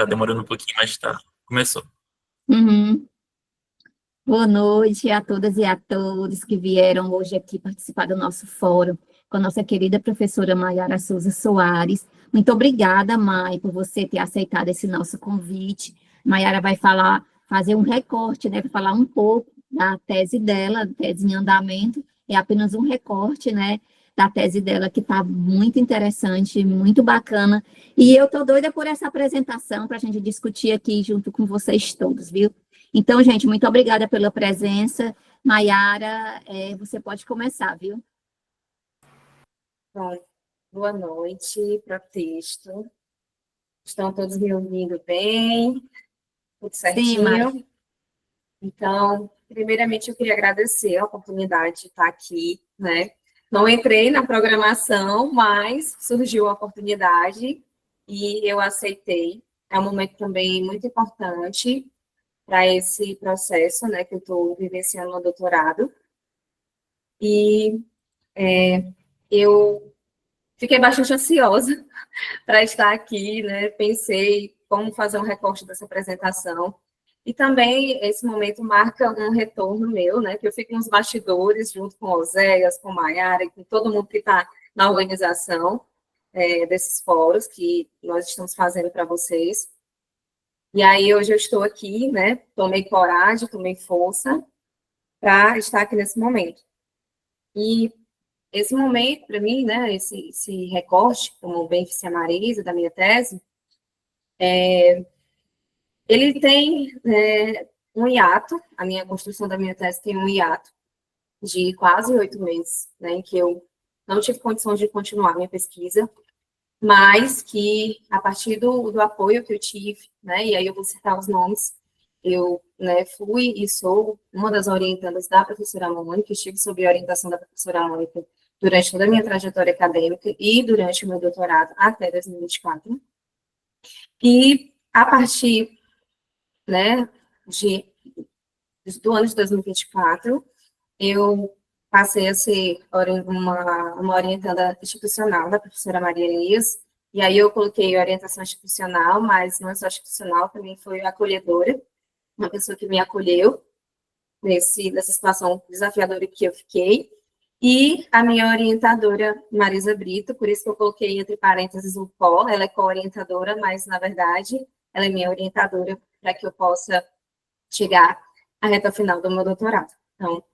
Tá demorando um pouquinho, mas tá. Começou. Uhum. Boa noite a todas e a todos que vieram hoje aqui participar do nosso fórum com a nossa querida professora Maiara Souza Soares. Muito obrigada, Mai, por você ter aceitado esse nosso convite. Maiara vai fazer um recorte, né, para falar um pouco da tese dela, tese em andamento, é apenas um recorte, né, da tese dela que está muito interessante, muito bacana. E eu estou doida por essa apresentação para a gente discutir aqui junto com vocês todos, viu? Então, gente, muito obrigada pela presença. Maiara, você pode começar, viu? Bom, boa noite para o texto. Estão todos me ouvindo bem? Tudo Sim, Mai. certinho? Então, primeiramente, eu queria agradecer a oportunidade de estar aqui, né? Não entrei na programação, mas surgiu a oportunidade e eu aceitei. É um momento também muito importante para esse processo, né, que eu estou vivenciando no doutorado. E eu fiquei bastante ansiosa para estar aqui, né? Pensei como fazer um recorte dessa apresentação. E também esse momento marca um retorno meu, né? Que eu fico nos bastidores, junto com Oséias, com Maiara e com todo mundo que está na organização desses fóruns que nós estamos fazendo para vocês. E aí hoje eu estou aqui, né? Tomei coragem, tomei força para estar aqui nesse momento. E esse momento, para mim, né? Esse recorte, como bem disse a Marisa, da minha tese, ele tem um hiato, a minha construção da minha tese tem um hiato de quase 8 meses, né, em que eu não tive condições de continuar minha pesquisa, mas que, a partir do apoio que eu tive, né, e aí eu vou citar os nomes, eu, né, fui e sou uma das orientandas da professora Mônica, estive sob a orientação da professora Mônica durante toda a minha trajetória acadêmica e durante o meu doutorado até 2024. E, a partir, né, do ano de 2024, eu passei a ser uma orientanda institucional da professora Maria Elias, e aí eu coloquei orientação institucional, mas não é só institucional, também foi acolhedora, uma pessoa que me acolheu nessa situação desafiadora que eu fiquei, e a minha orientadora, Marisa Brito, por isso que eu coloquei entre parênteses o co, ela é co-orientadora, mas, na verdade, ela é minha orientadora para que eu possa chegar à reta final do meu doutorado. Então,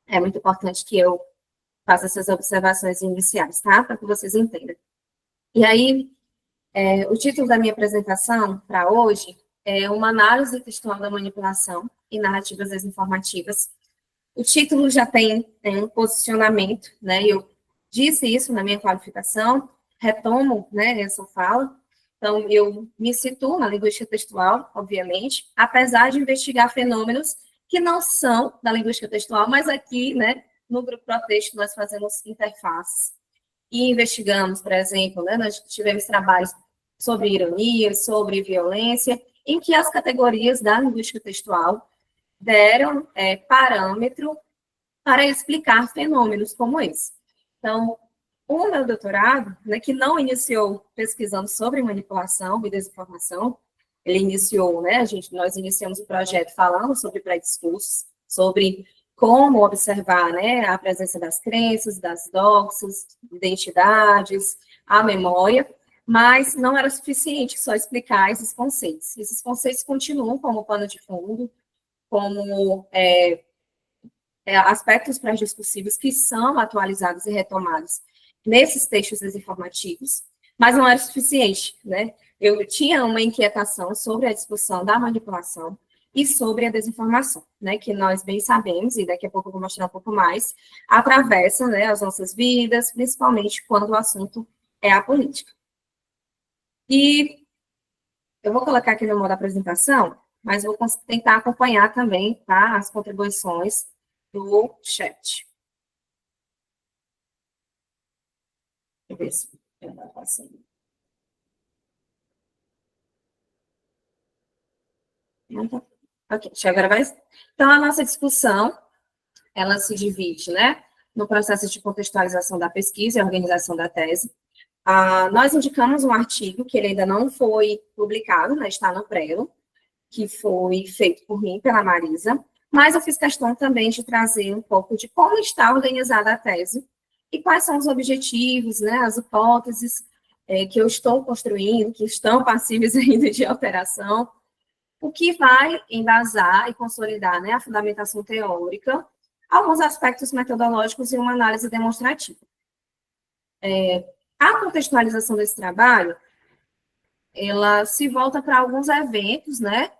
é muito importante que eu faça essas observações iniciais, tá? Para que vocês entendam. E aí, o título da minha apresentação para hoje é uma análise textual da manipulação e narrativas desinformativas. O título já tem um posicionamento, né? Eu disse isso na minha qualificação, retomo, né, essa fala. Então, eu me situo na linguística textual, obviamente, apesar de investigar fenômenos que não são da linguística textual, mas aqui, né, no grupo Protexto, nós fazemos interfaces. E investigamos, por exemplo, né, nós tivemos trabalhos sobre ironia, sobre violência, em que as categorias da linguística textual deram parâmetro para explicar fenômenos como esse. Então, o meu doutorado, né, que não iniciou pesquisando sobre manipulação e desinformação, ele iniciou, né, nós iniciamos o projeto falando sobre pré-discursos, sobre como observar, né, a presença das crenças, das doxas, identidades, a memória, mas não era suficiente só explicar esses conceitos. Esses conceitos continuam como pano de fundo, como aspectos pré-discursivos que são atualizados e retomados nesses textos desinformativos, mas não era suficiente, né? Eu tinha uma inquietação sobre a discussão da manipulação e sobre a desinformação, né, que nós bem sabemos, e daqui a pouco eu vou mostrar um pouco mais, atravessa, né, as nossas vidas, principalmente quando o assunto é a política. E eu vou colocar aqui no modo apresentação, mas vou tentar acompanhar também, tá, as contribuições do chat. Deixa eu ver se está passando. Ok, agora vai. Então, a nossa discussão, ela se divide, né, no processo de contextualização da pesquisa e organização da tese. Nós indicamos um artigo que ele ainda não foi publicado, né, está no Prelo, que foi feito por mim, pela Marisa, mas eu fiz questão também de trazer um pouco de como está organizada a tese e quais são os objetivos, né, as hipóteses que eu estou construindo, que estão passíveis ainda de alteração, o que vai embasar e consolidar, né, a fundamentação teórica, alguns aspectos metodológicos e uma análise demonstrativa. A contextualização desse trabalho, ela se volta para alguns eventos, né,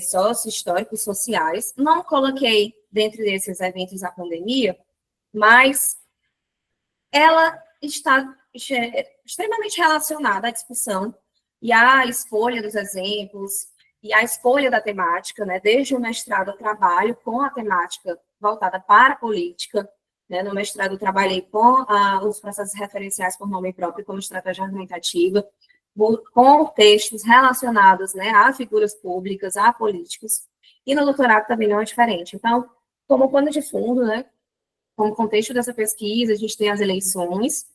sócio-históricos, sociais. Não coloquei dentre esses eventos a pandemia, mas ela está extremamente relacionada à discussão e à escolha dos exemplos e à escolha da temática, né? Desde o mestrado eu trabalho com a temática voltada para a política, né? No mestrado eu trabalhei com os processos referenciais por nome próprio como estratégia argumentativa, com textos relacionados, né, a figuras públicas, a políticos, e no doutorado também não é diferente. Então, como pano de fundo, né, como contexto dessa pesquisa, a gente tem as eleições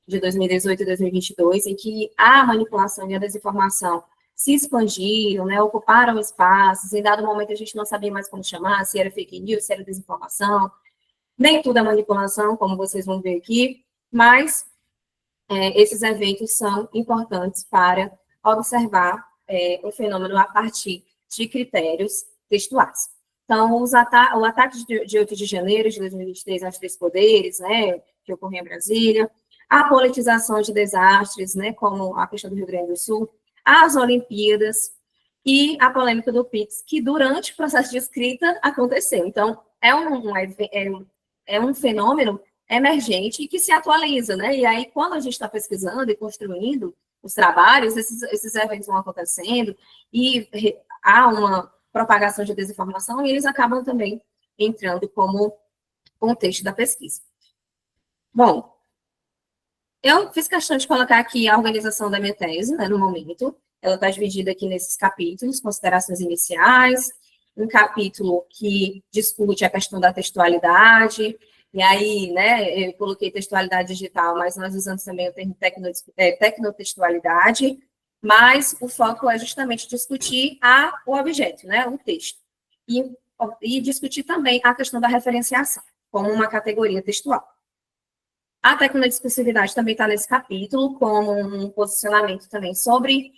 de 2018 e 2022, em que a manipulação e a desinformação se expandiram, né, ocuparam espaços, em dado momento a gente não sabia mais como chamar, se era fake news, se era desinformação, nem tudo é manipulação, como vocês vão ver aqui, mas esses eventos são importantes para observar o fenômeno a partir de critérios textuais. Então, o ataque de 8 de janeiro de 2023 aos 3 poderes, né, que ocorreu em Brasília, a politização de desastres, né, como a questão do Rio Grande do Sul, as Olimpíadas e a polêmica do PIX, que durante o processo de escrita aconteceu. Então, é um fenômeno emergente e que se atualiza, né? E aí, quando a gente está pesquisando e construindo os trabalhos, esses eventos vão acontecendo e há uma propagação de desinformação e eles acabam também entrando como contexto da pesquisa. Bom, eu fiz questão de colocar aqui a organização da minha tese, né, no momento. Ela está dividida aqui nesses capítulos, considerações iniciais, um capítulo que discute a questão da textualidade, e aí, né, eu coloquei textualidade digital, mas nós usamos também o termo tecnotextualidade, mas o foco é justamente discutir o objeto, né, o texto, e discutir também a questão da referenciação, como uma categoria textual. A tecnodiscursividade também está nesse capítulo, como um posicionamento também sobre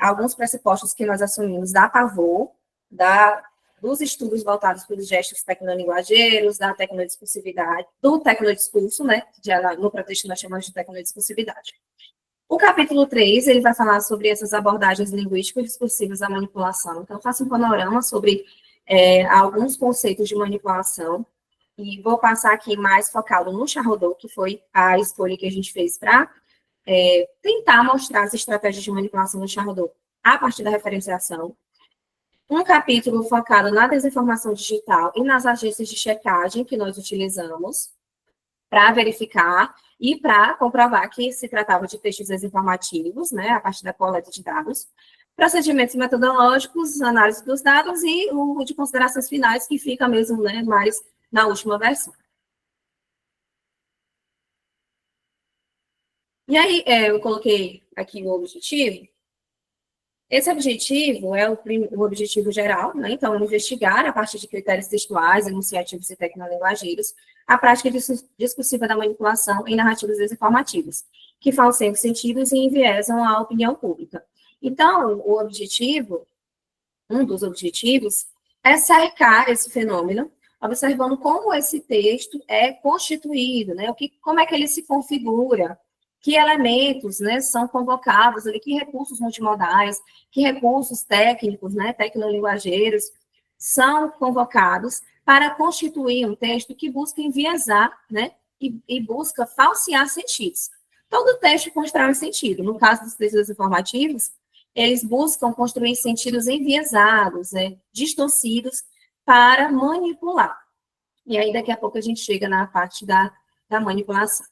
alguns pressupostos que nós assumimos da Pavot, dos estudos voltados para os gestos tecnolinguageiros, da tecnodiscursividade, do tecnodiscurso, né, que no pretexto nós chamamos de tecnodiscursividade. O capítulo 3, ele vai falar sobre essas abordagens linguísticas discursivas da manipulação. Então, faço um panorama sobre alguns conceitos de manipulação, e vou passar aqui mais focado no Charrodot, que foi a escolha que a gente fez para tentar mostrar as estratégias de manipulação no Charrodot a partir da referenciação. Um capítulo focado na desinformação digital e nas agências de checagem que nós utilizamos para verificar e para comprovar que se tratava de textos desinformativos, né, a partir da coleta de dados, procedimentos metodológicos, análise dos dados e o de considerações finais, que fica mesmo, né, mais na última versão. E aí, eu coloquei aqui o objetivo. Esse objetivo é o objetivo geral, né? Então, investigar, a partir de critérios textuais, enunciativos e tecnolinguageiros, a prática discursiva da manipulação em narrativas desinformativas, que falseiam sentidos e enviesam a opinião pública. Então, um dos objetivos, é cercar esse fenômeno, observando como esse texto é constituído, né? Como é que ele se configura, que elementos, né, são convocados ali, que recursos multimodais, que recursos técnicos, né, tecnolinguageiros, são convocados para constituir um texto que busca enviesar, né, e busca falsear sentidos. Todo texto constrói sentido. No caso dos textos informativos, eles buscam construir sentidos enviesados, né, distorcidos, para manipular. E aí, daqui a pouco, a gente chega na parte da manipulação.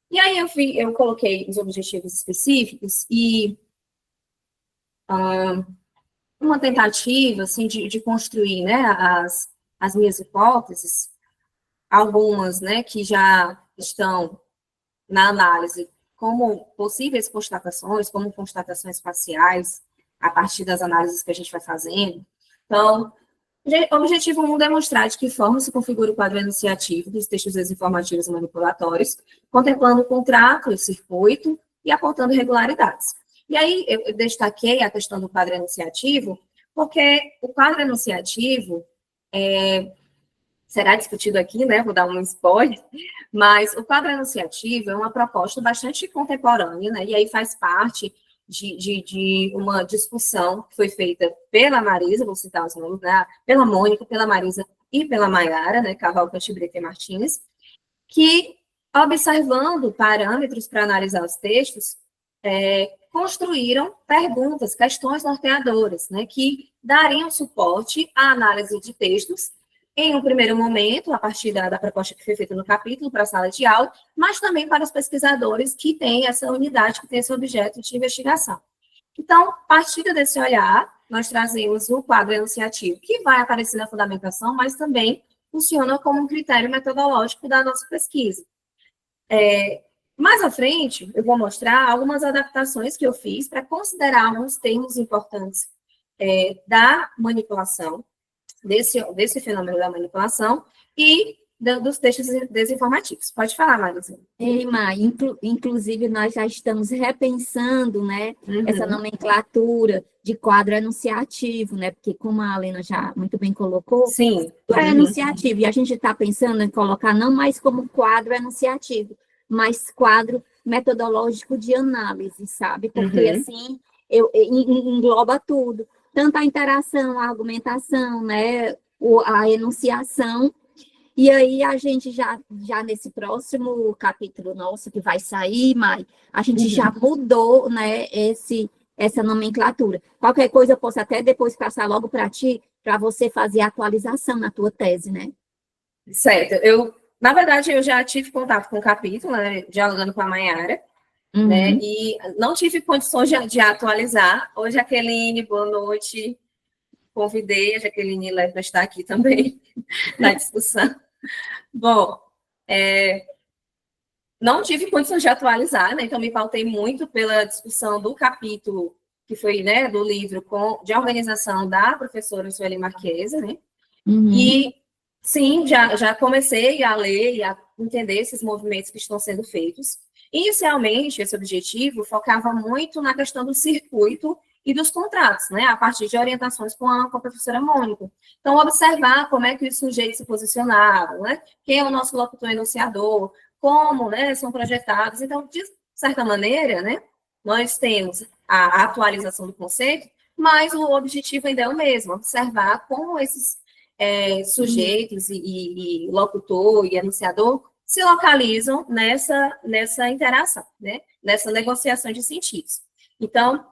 E aí eu coloquei os objetivos específicos e uma tentativa, assim, de construir, né, as minhas hipóteses, algumas, né, que já estão na análise como possíveis constatações, como constatações parciais, a partir das análises que a gente vai fazendo. Então, o objetivo 1 é demonstrar de que forma se configura o quadro enunciativo dos textos desinformativos e manipulatórios, contemplando o contrato, o circuito e apontando irregularidades. E aí, eu destaquei a questão do quadro enunciativo, porque o quadro enunciativo será discutido aqui, né? Vou dar um spoiler, mas o quadro enunciativo é uma proposta bastante contemporânea, né? E aí faz parte de uma discussão que foi feita pela Marisa, vou citar os nomes, né? Pela Mônica, pela Marisa e pela Maiara, né? Cavalcante, Brito e Martins, que, observando parâmetros para analisar os textos, construíram perguntas, questões norteadoras, né? Que dariam suporte à análise de textos em um primeiro momento, a partir da proposta que foi feita no capítulo, para a sala de aula, mas também para os pesquisadores que têm essa unidade, que tem esse objeto de investigação. Então, partindo desse olhar, nós trazemos o quadro enunciativo, que vai aparecer na fundamentação, mas também funciona como um critério metodológico da nossa pesquisa. Mais à frente, eu vou mostrar algumas adaptações que eu fiz para considerar alguns termos importantes da manipulação, desse fenômeno da manipulação e dos textos desinformativos. Pode falar, Marisa. Inclusive, nós já estamos repensando, né, essa nomenclatura de quadro enunciativo, né, porque como a Alena já muito bem colocou, sim, é enunciativo, e a gente está pensando em colocar não mais como quadro enunciativo, mas quadro metodológico de análise, sabe? Porque assim, engloba tudo, tanto a interação, a argumentação, né, a enunciação. E aí a gente já nesse próximo capítulo nosso que vai sair, Mai, a gente já mudou, né, essa nomenclatura. Qualquer coisa eu posso até depois passar logo para ti, para você fazer a atualização na tua tese, né? Certo. Na verdade, eu já tive contato com o capítulo, né, dialogando com a Maiara, né, e não tive condições de atualizar. Oi, Jaqueline, boa noite. Convidei a Jaqueline Leve para estar aqui também na discussão. Bom, não tive condições de atualizar, né, então me pautei muito pela discussão do capítulo, que foi, né, do livro de organização da professora Sueli Marquesa, né, e sim, já comecei a ler e a entender esses movimentos que estão sendo feitos. Inicialmente, esse objetivo focava muito na questão do circuito e dos contratos, né, a partir de orientações com a professora Mônica. Então, observar como é que os sujeitos se posicionavam, né, quem é o nosso locutor enunciador, como, né, são projetados. Então, de certa maneira, né, nós temos a atualização do conceito, mas o objetivo ainda é o mesmo, observar como esses sujeitos e locutor e anunciador se localizam nessa interação, né? Nessa negociação de sentidos. Então,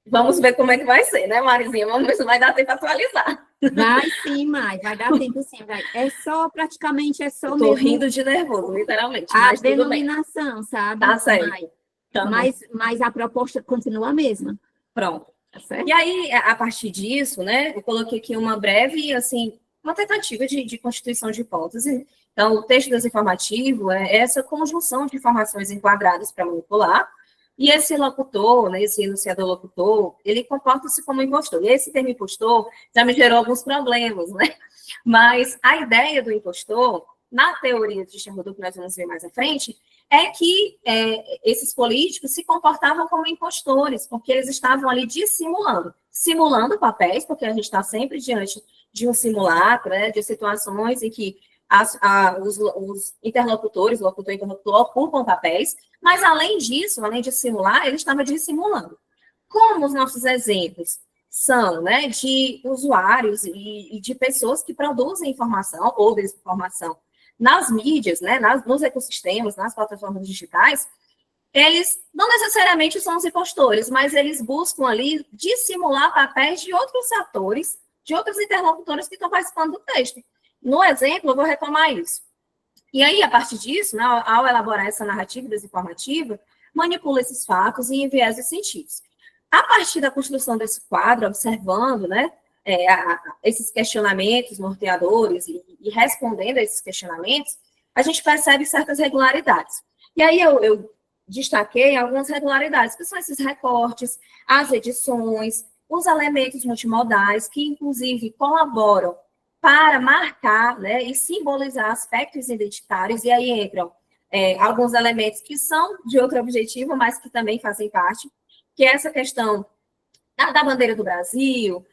vamos ver como é que vai ser, né, Marizinha? Vamos ver se vai dar tempo para atualizar. Vai sim, Mai, vai dar tempo sim. Vai. Praticamente é só Tô mesmo rindo de nervoso, literalmente. a mas denominação, sabe? Tá certo. Mai? Tá mas a proposta continua a mesma. Pronto. Tá certo? E aí, a partir disso, né, eu coloquei aqui uma breve, assim, uma tentativa de constituição de hipótese. Então, o texto desinformativo é essa conjunção de informações enquadradas para manipular, e esse locutor, né, esse enunciador locutor, ele comporta-se como impostor. E esse termo impostor já me gerou alguns problemas, né? Mas a ideia do impostor, na teoria de Sherwood, que nós vamos ver mais à frente, é que esses políticos se comportavam como impostores, porque eles estavam ali simulando papéis, porque a gente está sempre diante de um simulacro, né, de situações em que os interlocutores, o locutor e o interlocutor, ocupam papéis, mas além disso, além de simular, ele estava dissimulando. Como os nossos exemplos são, né, de usuários e de pessoas que produzem informação ou desinformação nas mídias, né, nos ecossistemas, nas plataformas digitais, eles não necessariamente são os impostores, mas eles buscam ali dissimular papéis de outros atores, de outros interlocutores que estão participando do texto. No exemplo, eu vou retomar isso. E aí, a partir disso, né, ao elaborar essa narrativa desinformativa, manipula esses fatos e enviesa os sentidos. A partir da construção desse quadro, observando, né, esses questionamentos norteadores e respondendo a esses questionamentos, a gente percebe certas regularidades. E aí eu destaquei algumas regularidades, que são esses recortes, as edições, os elementos multimodais, que inclusive colaboram para marcar, né, e simbolizar aspectos identitários, e aí entram alguns elementos que são de outro objetivo, mas que também fazem parte, que é essa questão da bandeira do Brasil,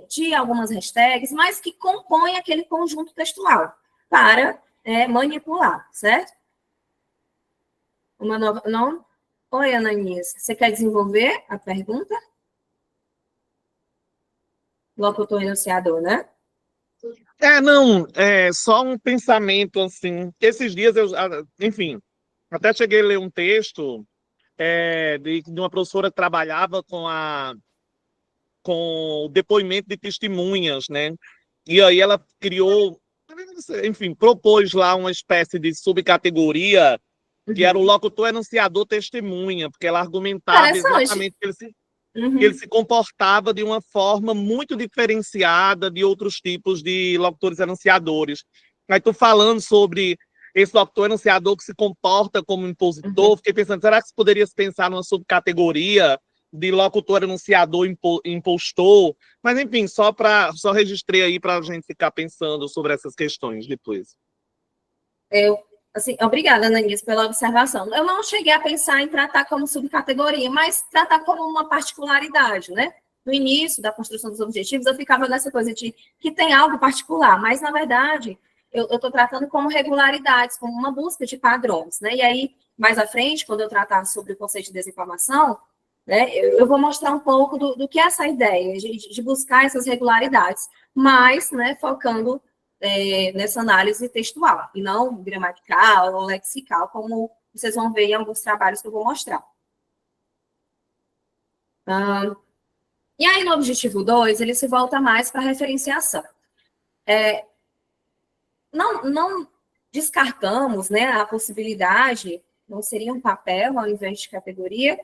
de algumas hashtags, mas que compõem aquele conjunto textual para manipular, certo? Uma nova... Não? Oi, Ananias, você quer desenvolver a pergunta? Locutor enunciador, né? Não, só um pensamento, assim, esses dias enfim, até cheguei a ler um texto de uma professora que trabalhava com o depoimento de testemunhas, né? E aí ela criou, enfim, propôs lá uma espécie de subcategoria que era o locutor enunciador testemunha, porque ela argumentava exatamente que ele se comportava de uma forma muito diferenciada de outros tipos de locutores enunciadores. Aí tu falando sobre esse locutor enunciador que se comporta como impositor, fiquei pensando, será que se poderia se pensar numa subcategoria de locutor enunciador impostor? Mas, enfim, só registrei aí para a gente ficar pensando sobre essas questões depois. Assim, obrigada, Ananias, pela observação. Eu não cheguei a pensar em tratar como subcategoria, mas tratar como uma particularidade, né? No início da construção dos objetivos, eu ficava nessa coisa de que tem algo particular, mas, na verdade, eu estou tratando como regularidades, como uma busca de padrões, né? E aí, mais à frente, quando eu tratar sobre o conceito de desinformação, né, eu vou mostrar um pouco do que é essa ideia de buscar essas regularidades, mas, né, focando nessa análise textual, e não gramatical ou lexical, como vocês vão ver em alguns trabalhos que eu vou mostrar. E aí, no objetivo 2, ele se volta mais para a referenciação. Não descartamos, né, a possibilidade, não seria um papel ao invés de categoria.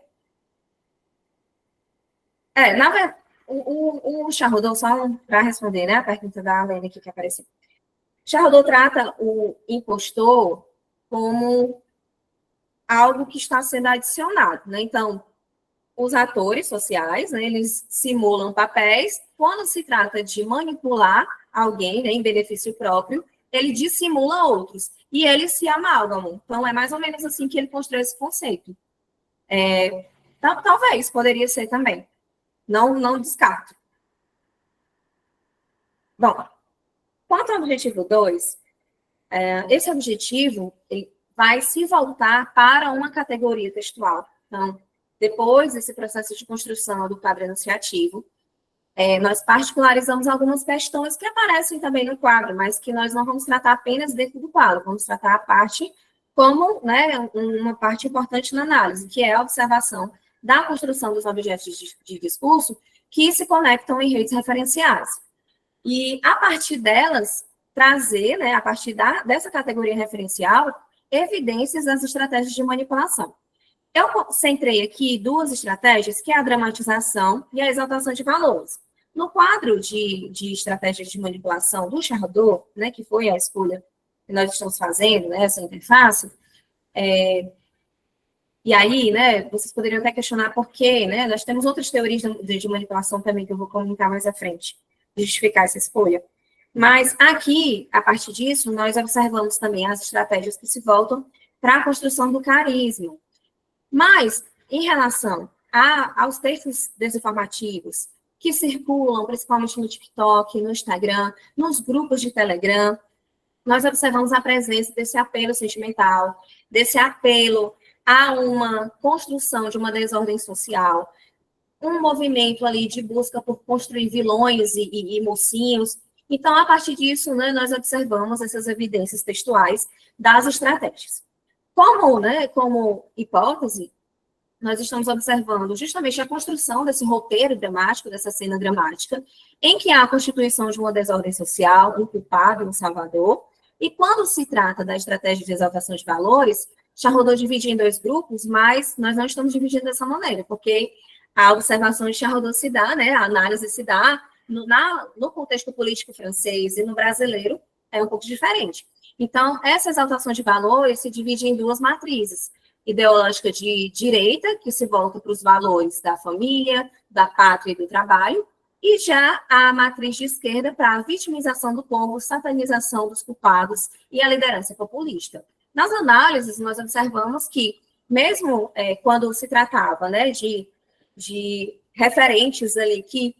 Na verdade, o Charrodot, só para responder, né, a pergunta da Alene aqui que apareceu. Charrodot trata o impostor como algo que está sendo adicionado, né? Então, os atores sociais, né, eles simulam papéis. Quando se trata de manipular alguém, né, em benefício próprio, ele dissimula outros e eles se amalgamam. Então, é mais ou menos assim que ele constrói esse conceito. Talvez, poderia ser também. Não descarto. Bom, quanto ao objetivo 2, esse objetivo ele vai se voltar para uma categoria textual. Então, depois desse processo de construção do quadro enunciativo, nós particularizamos algumas questões que aparecem também no quadro, mas que nós não vamos tratar apenas dentro do quadro, vamos tratar a parte como, né, uma parte importante na análise, que é a observação da construção dos objetos de discurso que se conectam em redes referenciais. E, a partir delas, trazer, né, a partir dessa categoria referencial, evidências das estratégias de manipulação. Eu centrei aqui duas estratégias, que é a dramatização e a exaltação de valores. No quadro de estratégias de manipulação do Charrodot, né, que foi a escolha que nós estamos fazendo, né, essa interface, e aí, né, vocês poderiam até questionar por quê, né, nós temos outras teorias de manipulação também que eu vou comentar mais à frente, justificar essa escolha. Mas aqui, a partir disso, nós observamos também as estratégias que se voltam para a construção do carisma. Mas, em relação aos textos desinformativos que circulam, principalmente no TikTok, no Instagram, nos grupos de Telegram, nós observamos a presença desse apelo sentimental, desse apelo a uma construção de uma desordem social, um movimento ali de busca por construir vilões e mocinhos. Então, a partir disso, né, nós observamos essas evidências textuais das estratégias. Como hipótese, nós estamos observando justamente a construção desse roteiro dramático, dessa cena dramática, em que há a constituição de uma desordem social, um culpado, um salvador, e quando se trata da estratégia de exaltação de valores, Charrodot divide em dois grupos, mas nós não estamos dividindo dessa maneira, porque a observação de Charrodot se dá, né, a análise se dá no contexto político francês e no brasileiro é um pouco diferente. Então, essa exaltação de valores se divide em duas matrizes. Ideológica de direita, que se volta para os valores da família, da pátria e do trabalho, e já a matriz de esquerda para a vitimização do povo, satanização dos culpados e a liderança populista. Nas análises, nós observamos que, mesmo quando se tratava, né, de referentes ali que,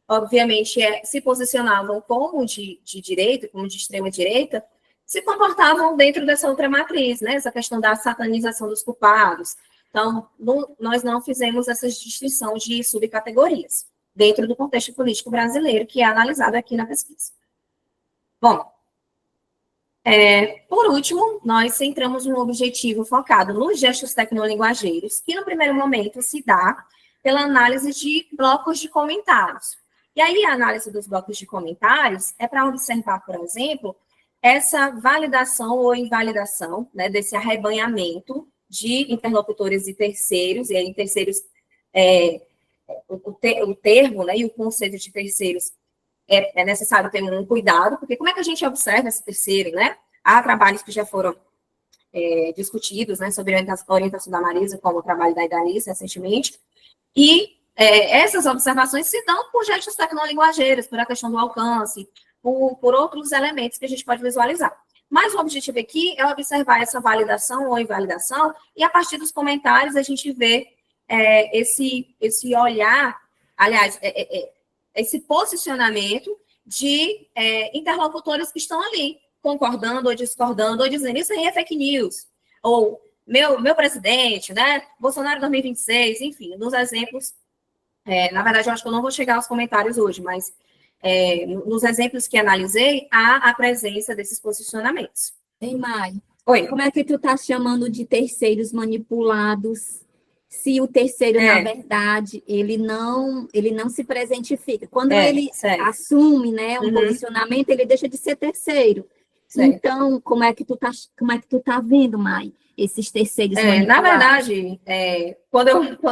obviamente, se posicionavam como de direita, como de extrema-direita, se comportavam dentro dessa outra matriz, né, essa questão da satanização dos culpados. Então, nós não fizemos essa distinção de subcategorias dentro do contexto político brasileiro, que é analisado aqui na pesquisa. Bom, por último, nós centramos um objetivo focado nos gestos tecnolinguageiros, que no primeiro momento se dá pela análise de blocos de comentários. E aí, a análise dos blocos de comentários é para observar, por exemplo, essa validação ou invalidação, né, desse arrebanhamento de interlocutores e terceiros, e aí terceiros, o termo, né, e o conceito de terceiros é necessário ter um cuidado, porque como é que a gente observa esse terceiro, né? Há trabalhos que já foram discutidos, né, sobre a orientação da Marisa, como o trabalho da Idalice recentemente, e essas observações se dão por gestos tecnolinguageiros, por a questão do alcance, por outros elementos que a gente pode visualizar. Mas o objetivo aqui é observar essa validação ou invalidação, e a partir dos comentários a gente vê esse olhar, aliás, esse posicionamento de interlocutores que estão ali, concordando ou discordando, ou dizendo isso aí é fake news, ou meu presidente, né, Bolsonaro 2026, enfim, nos exemplos, na verdade, eu acho que eu não vou chegar aos comentários hoje, mas nos exemplos que analisei, há a presença desses posicionamentos. Ei, Mai, Oi. como é que tu está chamando de terceiros manipulados, se o terceiro, na verdade, ele não se presentifica? Quando ele assume, né, um posicionamento, ele deixa de ser terceiro. Certo. Então, como é que tu tá vendo, Mai, esses terceiros manipulados? Na verdade, quando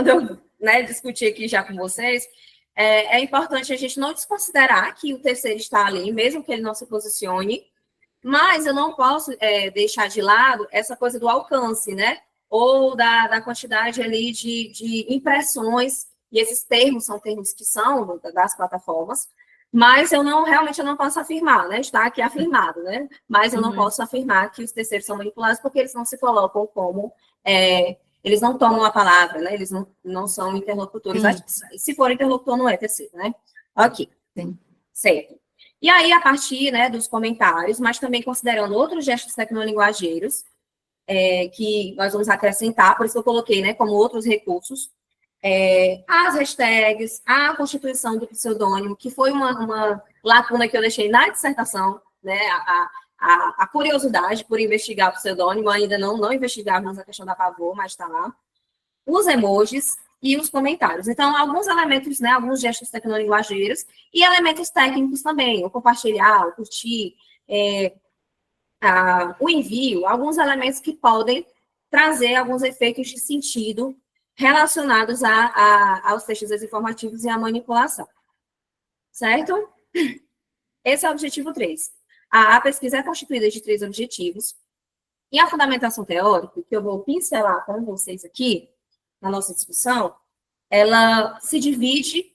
eu discuti aqui já com vocês, é importante a gente não desconsiderar que o terceiro está ali, mesmo que ele não se posicione, mas eu não posso deixar de lado essa coisa do alcance, né? Ou da quantidade ali de impressões, e esses termos são termos que são das plataformas, mas realmente eu não posso afirmar, né? Está aqui afirmado, né? Mas eu não posso afirmar que os terceiros são manipulados, porque eles não se colocam como... eles não tomam a palavra, né? Eles não são interlocutores. Se for interlocutor, não é terceiro, né? Ok. Sim. Certo. E aí, a partir, né, dos comentários, mas também considerando outros gestos tecnolinguageiros, que nós vamos acrescentar, por isso que eu coloquei, né, como outros recursos, as hashtags, a constituição do pseudônimo, que foi uma lacuna que eu deixei na dissertação, né, a curiosidade por investigar o pseudônimo, ainda não investigávamos a questão da pavor, mas está lá. Os emojis e os comentários. Então, alguns elementos, né, alguns gestos tecnolinguageiros e elementos técnicos também, o compartilhar, o curtir, o envio, alguns elementos que podem trazer alguns efeitos de sentido relacionados aos textos desinformativos e à manipulação. Certo? Esse é o objetivo 3. A pesquisa é constituída de 3 objetivos, e a fundamentação teórica, que eu vou pincelar com vocês aqui, na nossa discussão, ela se divide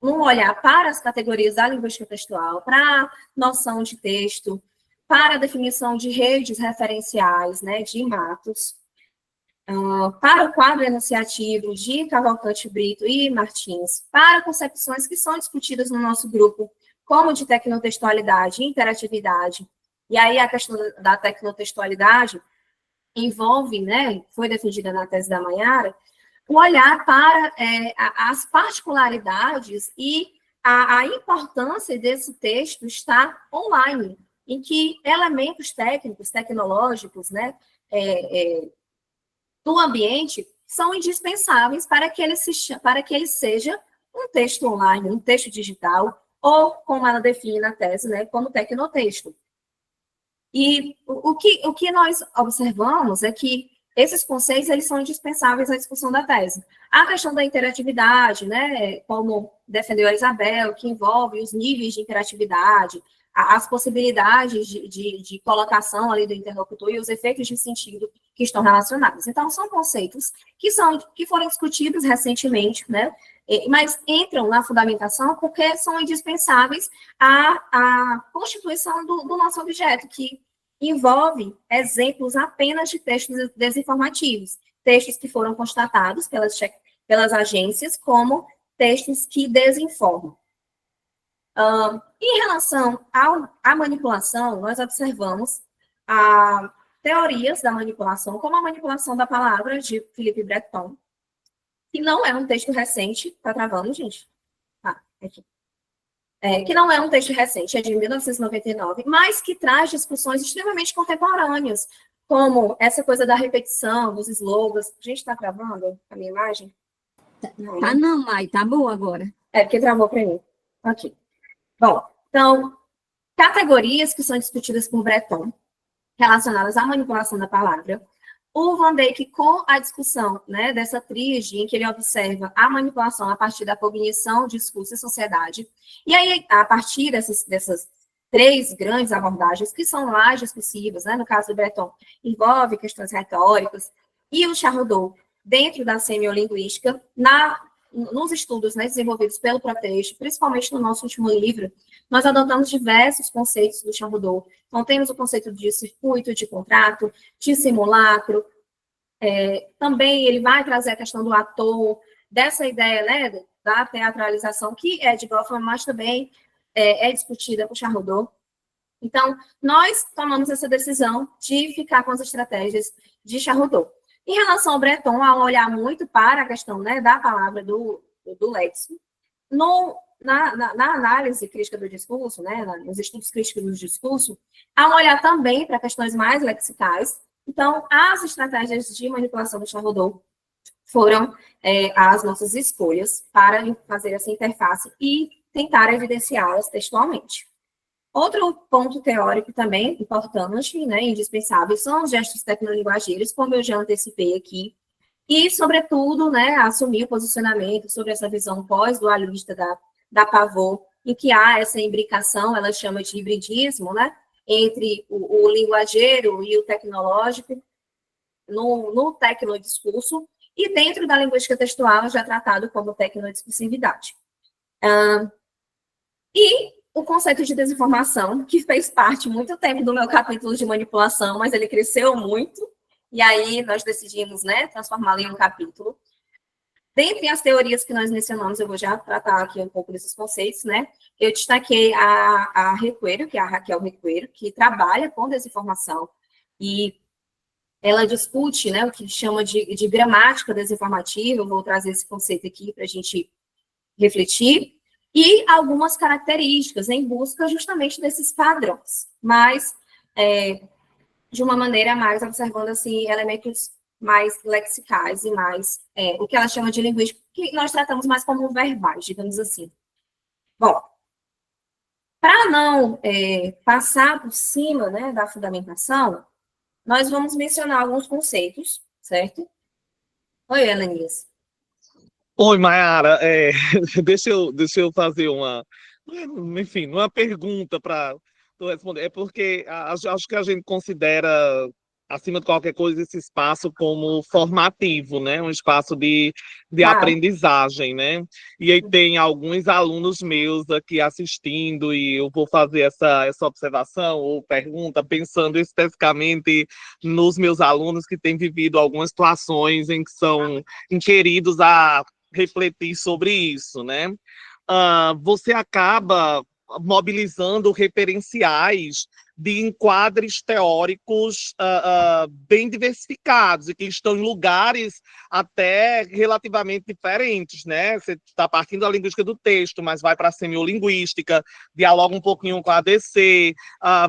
num olhar para as categorias da linguística textual, para a noção de texto, para a definição de redes referenciais, né, de Matos, para o quadro enunciativo de Cavalcante Brito e Martins, para concepções que são discutidas no nosso grupo, como de tecnotextualidade e interatividade. E aí a questão da tecnotextualidade envolve, né, foi defendida na tese da Maiara, o olhar para as particularidades e a importância desse texto estar online, em que elementos técnicos, tecnológicos, né, do ambiente são indispensáveis para que ele seja um texto online, um texto digital, ou, como ela define na tese, né, como tecnotexto. E o que nós observamos é que esses conceitos, eles são indispensáveis à discussão da tese. A questão da interatividade, né, como defendeu a Isabel, que envolve os níveis de interatividade, as possibilidades de colocação ali do interlocutor e os efeitos de sentido que estão relacionados. Então, são conceitos que foram discutidos recentemente, né? Mas entram na fundamentação porque são indispensáveis à constituição do nosso objeto, que envolve exemplos apenas de textos desinformativos, textos que foram constatados pelas agências como textos que desinformam. Em relação à manipulação, nós observamos teorias da manipulação, como a manipulação da palavra, de Philippe Breton, que não é um texto recente, tá travando, gente? Aqui. Que não é um texto recente, é de 1999, mas que traz discussões extremamente contemporâneas, como essa coisa da repetição, dos slogans. Gente, está travando a minha imagem? Não, tá não, Mai, tá boa agora. Porque travou para mim. Aqui. Bom, então, categorias que são discutidas por Breton, relacionadas à manipulação da palavra. O Van Dijk, com a discussão, né, dessa tríade em que ele observa a manipulação a partir da cognição, discurso e sociedade. E aí, a partir dessas três grandes abordagens, que são mais discussivas, né, no caso do Breton, envolve questões retóricas, e o Charrodot, dentro da semiolinguística, nos estudos, né, desenvolvidos pelo Proteste, principalmente no nosso último livro, nós adotamos diversos conceitos do Charrodot. Então, temos o conceito de circuito, de contrato, de simulacro. Também ele vai trazer a questão do ator, dessa ideia, né, da teatralização, que é de Goffman, mas também é discutida por Charrodot. Então, nós tomamos essa decisão de ficar com as estratégias de Charrodot. Em relação ao Breton, ao olhar muito para a questão, né, da palavra do léxico, na análise crítica do discurso, né, nos estudos críticos do discurso, há um olhar também para questões mais lexicais. Então, as estratégias de manipulação do Charrodot foram as nossas escolhas para fazer essa interface e tentar evidenciá-las textualmente. Outro ponto teórico também importante, né, indispensável, são os gestos tecnolinguageiros, como eu já antecipei aqui, e, sobretudo, né, assumir o posicionamento sobre essa visão pós-dualista da Pavot, em que há essa imbricação, ela chama de hibridismo, né, entre o linguageiro e o tecnológico, no tecnodiscurso, e dentro da linguística textual, já tratado como tecnodiscursividade. E o conceito de desinformação, que fez parte muito tempo do meu capítulo de manipulação, mas ele cresceu muito, e aí nós decidimos, né, transformá-lo em um capítulo. Dentre as teorias que nós mencionamos, eu vou já tratar aqui um pouco desses conceitos, né? Eu destaquei a Recuero, que é a Raquel Recuero, que trabalha com desinformação, e ela discute, né, o que chama de gramática desinformativa. Eu vou trazer esse conceito aqui para a gente refletir, e algumas características em busca justamente desses padrões, mas de uma maneira mais observando assim, elementos mais lexicais e mais o que ela chama de linguística, que nós tratamos mais como verbais, digamos assim. Bom, para não passar por cima, né, da fundamentação, nós vamos mencionar alguns conceitos, certo? Oi, Elenias. Oi, Mayara, deixa eu fazer uma pergunta para tu responder. É porque acho que a gente considera, acima de qualquer coisa, esse espaço como formativo, né? Um espaço de aprendizagem, né? E aí tem alguns alunos meus aqui assistindo, e eu vou fazer essa observação ou pergunta pensando especificamente nos meus alunos que têm vivido algumas situações em que são inquiridos a refletir sobre isso, né? Você acaba mobilizando referenciais de enquadres teóricos bem diversificados e que estão em lugares até relativamente diferentes, né? Você está partindo da linguística do texto, mas vai para a semiolinguística, dialoga um pouquinho com a ADC,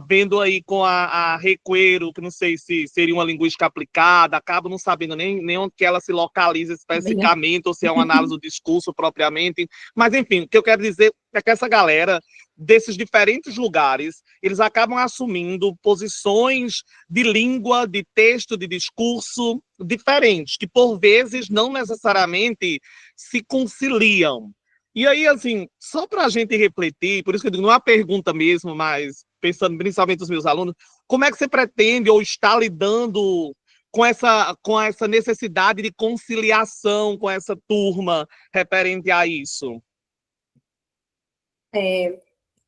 vendo aí com a Recuero, que não sei se seria uma linguística aplicada, acabo não sabendo nem onde que ela se localiza especificamente, ou se é uma análise do discurso propriamente, mas enfim, o que eu quero dizer é que essa galera desses diferentes lugares, eles acabam assumindo posições de língua, de texto, de discurso diferentes, que por vezes não necessariamente se conciliam. E aí, assim, só para a gente refletir, por isso que eu digo, não é uma pergunta mesmo, mas pensando principalmente nos meus alunos, como é que você pretende ou está lidando com essa necessidade de conciliação com essa turma referente a isso?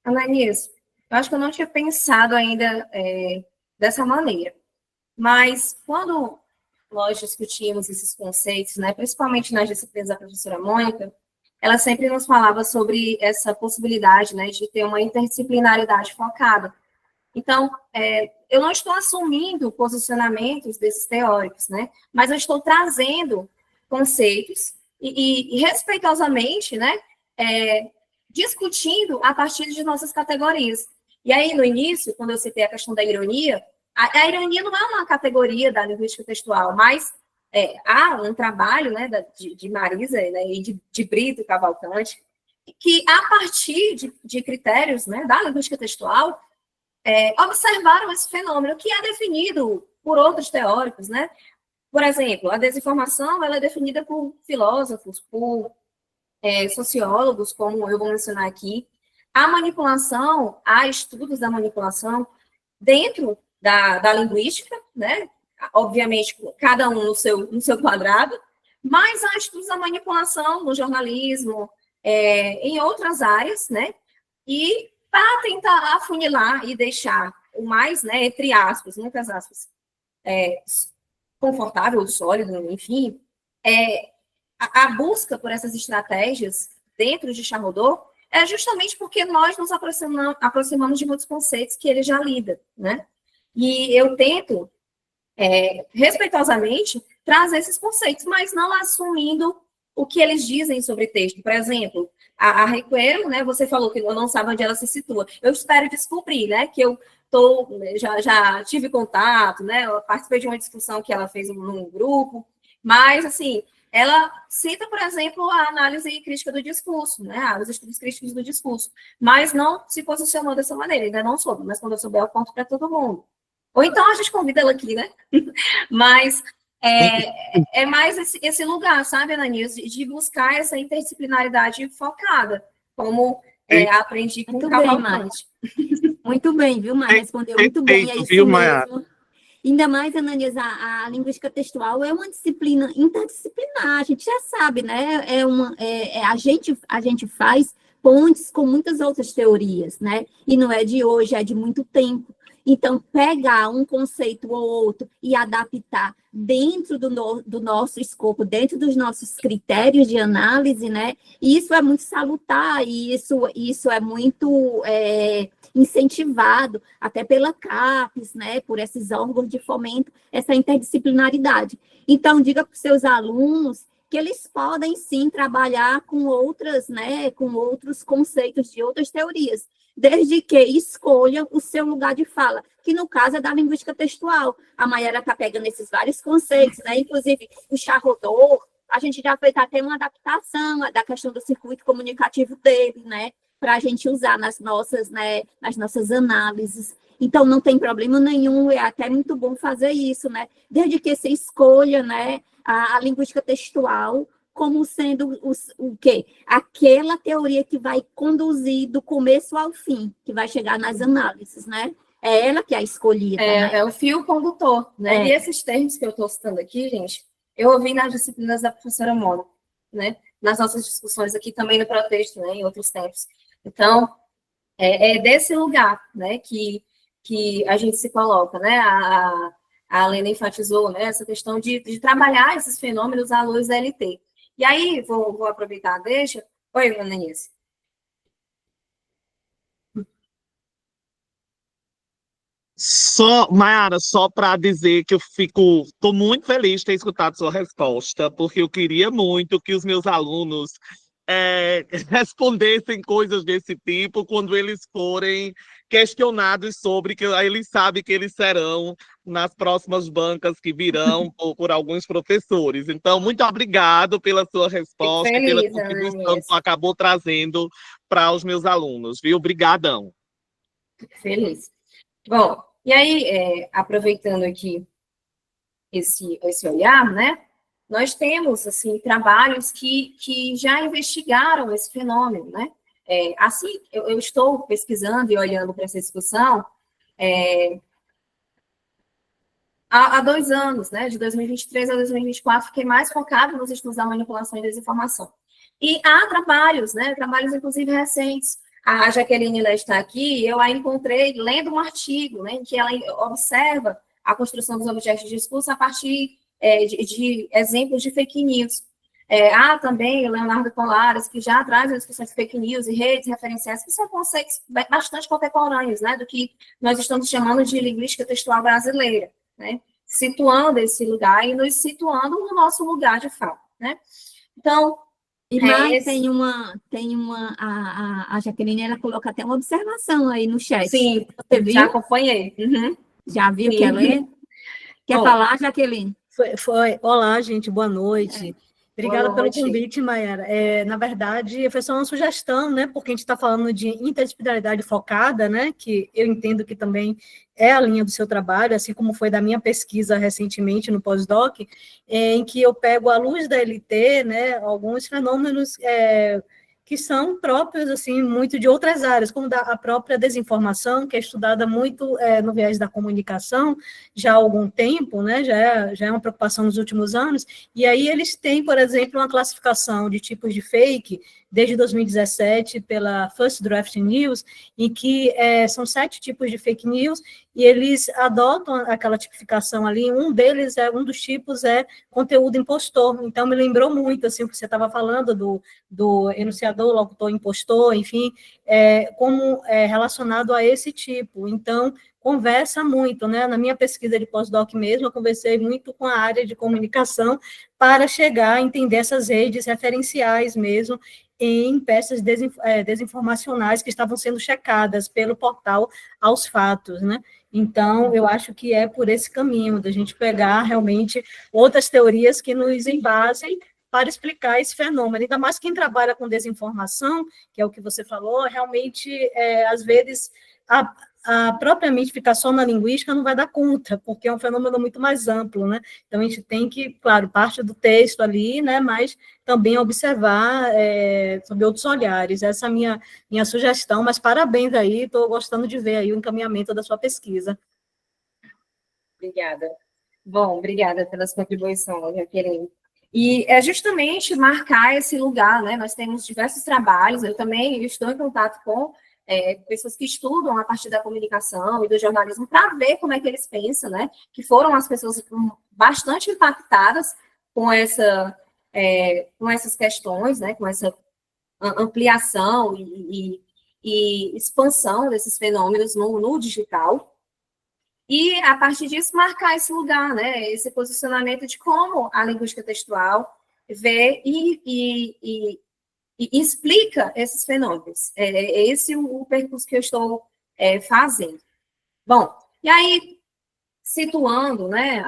Ananias, eu acho que eu não tinha pensado ainda dessa maneira, mas quando nós discutimos esses conceitos, né, principalmente nas disciplinas da professora Mônica, ela sempre nos falava sobre essa possibilidade, né, de ter uma interdisciplinaridade focada. Então, eu não estou assumindo posicionamentos desses teóricos, né, mas eu estou trazendo conceitos e respeitosamente, né, discutindo a partir de nossas categorias. E aí, no início, quando eu citei a questão da ironia, a ironia não é uma categoria da linguística textual, mas há um trabalho, né, de Marisa, né, e de Brito Cavalcante, que, a partir de critérios, né, da linguística textual, observaram esse fenômeno, que é definido por outros teóricos, né? Por exemplo, a desinformação ela é definida por filósofos, por sociólogos, como eu vou mencionar aqui. A manipulação, há estudos da manipulação dentro da linguística, né? Obviamente, cada um no seu quadrado, mas há estudos da manipulação no jornalismo, em outras áreas, né? E para tentar afunilar e deixar o mais, né, entre aspas, muitas aspas, confortável, sólido, enfim, a busca por essas estratégias dentro de Charrodot é justamente porque nós nos aproximamos de muitos conceitos que ele já lida, né? E eu tento, respeitosamente, trazer esses conceitos, mas não assumindo o que eles dizem sobre texto. Por exemplo, a Requeiro, né, você falou que eu não sabe onde ela se situa. Eu espero descobrir, né, que eu já tive contato, né, eu participei de uma discussão que ela fez num grupo, mas, assim, ela cita, por exemplo, a análise crítica do discurso, né, os estudos críticos do discurso, mas não se posicionou dessa maneira, ainda não soube, mas quando eu souber, eu conto para todo mundo. Ou então a gente convida ela aqui, né? Mas é mais esse lugar, sabe, Ananias, de buscar essa interdisciplinaridade focada, como aprendi com o Cavalcante. Muito bem, viu, Maia? Respondeu muito bem, é isso viu, mesmo. Ainda mais, Ananias, a linguística textual é uma disciplina interdisciplinar, a gente já sabe, né? A gente faz pontes com muitas outras teorias, né? E não é de hoje, é de muito tempo. Então, pegar um conceito ou outro e adaptar dentro do nosso escopo, dentro dos nossos critérios de análise, né? Isso é muito salutar, e isso é muito incentivado até pela CAPES, né? Por esses órgãos de fomento, essa interdisciplinaridade. Então, diga para os seus alunos que eles podem, sim, trabalhar com outras, né? Com outros conceitos de outras teorias, desde que escolham o seu lugar de fala, que no caso é da linguística textual. A Maiara está pegando esses vários conceitos, né? Inclusive o Charrodot, a gente já fez até uma adaptação da questão do circuito comunicativo dele, né? Para a gente usar nas nossas análises. Então, não tem problema nenhum, é até muito bom fazer isso, né? Desde que você escolha, né, a linguística textual como sendo o quê? Aquela teoria que vai conduzir do começo ao fim, que vai chegar nas análises, né? É ela que é a escolhida. Né? É o fio condutor, né? E esses termos que eu estou citando aqui, gente, eu ouvi nas disciplinas da professora Mônica, né? Nas nossas discussões aqui também no Protexto, né? Em outros tempos. Então, é desse lugar, né? Que a gente se coloca, né? A Helena enfatizou, né? Essa questão de trabalhar esses fenômenos à luz da LT. E aí, vou aproveitar a deixa. Oi, Ananias. Mayara, só para dizer que estou muito feliz de ter escutado sua resposta, porque eu queria muito que os meus alunos respondessem coisas desse tipo quando eles forem questionados sobre, que aí eles sabem que eles serão nas próximas bancas que virão por alguns professores. Então, muito obrigado pela sua resposta e pela contribuição que acabou trazendo para os meus alunos, viu? Obrigadão. Feliz. Bom, e aí, aproveitando aqui esse olhar, né? nós temos, assim, trabalhos que já investigaram esse fenômeno, né? Assim, eu estou pesquisando e olhando para essa discussão há 2 anos, né? De 2023 a 2024, fiquei mais focado nos estudos da manipulação e desinformação. E há trabalhos, né? Trabalhos, inclusive, recentes. A Jaqueline está aqui, eu a encontrei lendo um artigo, né, em que ela observa a construção dos objetos de discurso a partir de exemplos de fake news. Há também o Leonardo Colares, que já traz a discussão de fake news e redes referenciais, que são conceitos bastante contemporâneos, né, do que nós estamos chamando de linguística textual brasileira, né, situando esse lugar e nos situando no nosso lugar de fala, né. Então, E mais a Jaqueline, ela coloca até uma observação aí no chat. Sim, Você viu? já acompanhei. Uhum. Já viu? Sim. Quer ler? Quer falar, Jaqueline? Foi. Olá, gente, boa noite. Obrigada Boa noite. pelo convite, Mayara. Na verdade, foi só uma sugestão, né? Porque a gente está falando de interdisciplinaridade focada, né? Que eu entendo que também é a linha do seu trabalho, assim como foi da minha pesquisa recentemente no pós-doc, em que eu pego à luz da LT, né? Alguns fenômenos que são próprios, assim, muito de outras áreas, como a própria desinformação, que é estudada muito no viés da comunicação já há algum tempo, né? Já é uma preocupação nos últimos anos. E aí eles têm, por exemplo, uma classificação de tipos de fake, desde 2017, pela First Draft News, em que são 7 tipos de fake news, e eles adotam aquela tipificação ali. Um dos tipos é conteúdo impostor. Então, me lembrou muito, assim, o que você estava falando do enunciador, locutor, impostor, enfim, como relacionado a esse tipo. Então, conversa muito, né? Na minha pesquisa de pós-doc mesmo, eu conversei muito com a área de comunicação para chegar a entender essas redes referenciais mesmo em peças desinformacionais que estavam sendo checadas pelo portal Aos Fatos, né? Então, eu acho que é por esse caminho, da gente pegar realmente outras teorias que nos embasem para explicar esse fenômeno. Ainda mais quem trabalha com desinformação, que é o que você falou, realmente, às vezes, propriamente ficar só na linguística não vai dar conta, porque é um fenômeno muito mais amplo, né? Então, a gente tem que, claro, parte do texto ali, né, mas também observar sob outros olhares. Essa é a minha sugestão, mas parabéns aí, estou gostando de ver aí o encaminhamento da sua pesquisa. Obrigada. Bom, obrigada pelas contribuições, Jaqueline. E é justamente marcar esse lugar, né? Nós temos diversos trabalhos, eu também estou em contato com pessoas que estudam a partir da comunicação e do jornalismo para ver como é que eles pensam, né? Que foram as pessoas bastante impactadas com essas questões, né? Com essa ampliação e expansão desses fenômenos no digital. E, a partir disso, marcar esse lugar, né? Esse posicionamento de como a linguística textual vê e explica esses fenômenos. É esse o percurso que eu estou fazendo. Bom, e aí, situando, né,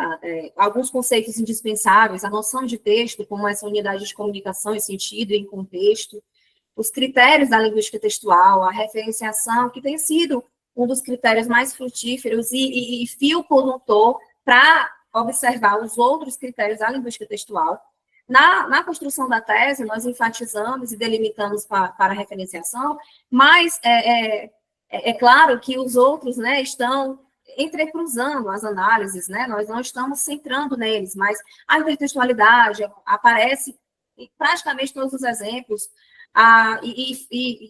alguns conceitos indispensáveis, a noção de texto como essa unidade de comunicação em sentido e em contexto, os critérios da linguística textual, a referenciação, que tem sido um dos critérios mais frutíferos e fio condutor para observar os outros critérios da linguística textual. Na construção da tese, nós enfatizamos e delimitamos para a referenciação, mas é claro que os outros, né, estão entrecruzando as análises, né, nós não estamos centrando neles, mas a intertextualidade aparece em praticamente todos os exemplos,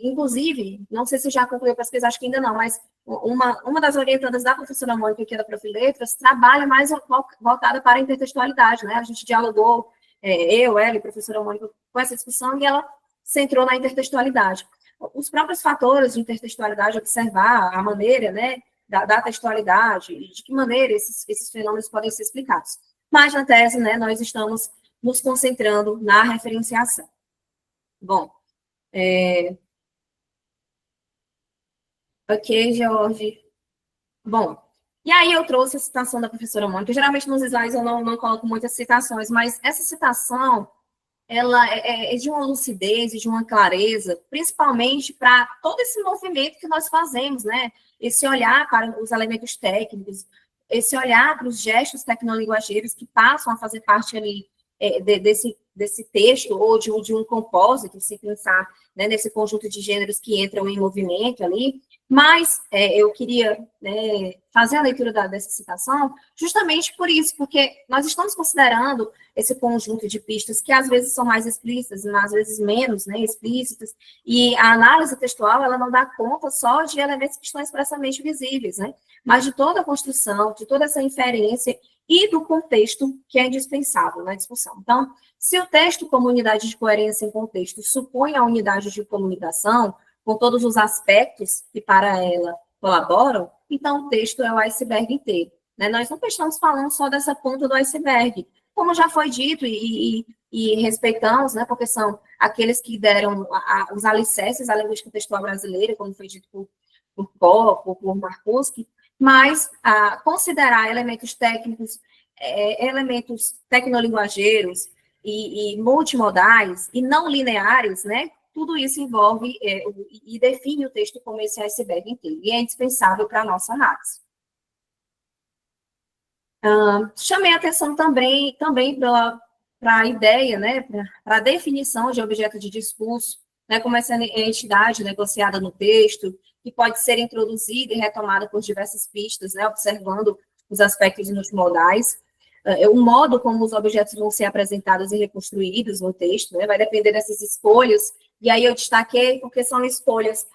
inclusive, não sei se já concluiu a pesquisa, acho que ainda não, mas uma das orientadas da professora Mônica, que é da Prof. Letras, trabalha mais voltada para a intertextualidade, né, a gente dialogou, ela e a professora Mônica, com essa discussão, e ela centrou na intertextualidade. Os próprios fatores de intertextualidade, observar a maneira, né, da textualidade, e de que maneira esses fenômenos podem ser explicados. Mas, na tese, né, nós estamos nos concentrando na referenciação. Bom, ok, Jorge. Bom, e aí eu trouxe a citação da professora Mônica. Geralmente nos slides eu não coloco muitas citações, mas essa citação, ela é de uma lucidez e de uma clareza, principalmente para todo esse movimento que nós fazemos, né? Esse olhar para os elementos técnicos, esse olhar para os gestos tecnolinguageiros que passam a fazer parte ali desse texto, ou de um compósito, se pensar, né, nesse conjunto de gêneros que entram em movimento ali, mas eu queria, né, fazer a leitura dessa citação justamente por isso, porque nós estamos considerando esse conjunto de pistas que às vezes são mais explícitas, mas às vezes menos, né, explícitas, e a análise textual, ela não dá conta só de elementos que estão expressamente visíveis, né, mas de toda a construção, de toda essa inferência e do contexto que é indispensável na discussão. Então, se o texto como unidade de coerência em contexto supõe a unidade de comunicação, com todos os aspectos que para ela colaboram, então o texto é o iceberg inteiro. Né? Nós não estamos falando só dessa ponta do iceberg, como já foi dito e respeitamos, né, porque são aqueles que deram os alicerces à linguística textual brasileira, como foi dito por Koch, por Markowski, mas considerar elementos técnicos, elementos tecnolinguageiros e multimodais e não lineares, né? Tudo isso envolve e define o texto como esse iceberg inteiro, e é indispensável para a nossa análise. Chamei a atenção também para a ideia, né, para a definição de objeto de discurso, né, como essa entidade negociada no texto, que pode ser introduzida e retomada por diversas pistas, né, observando os aspectos multimodais. O modo como os objetos vão ser apresentados e reconstruídos no texto, né, vai depender dessas escolhas, e aí eu destaquei porque são escolhas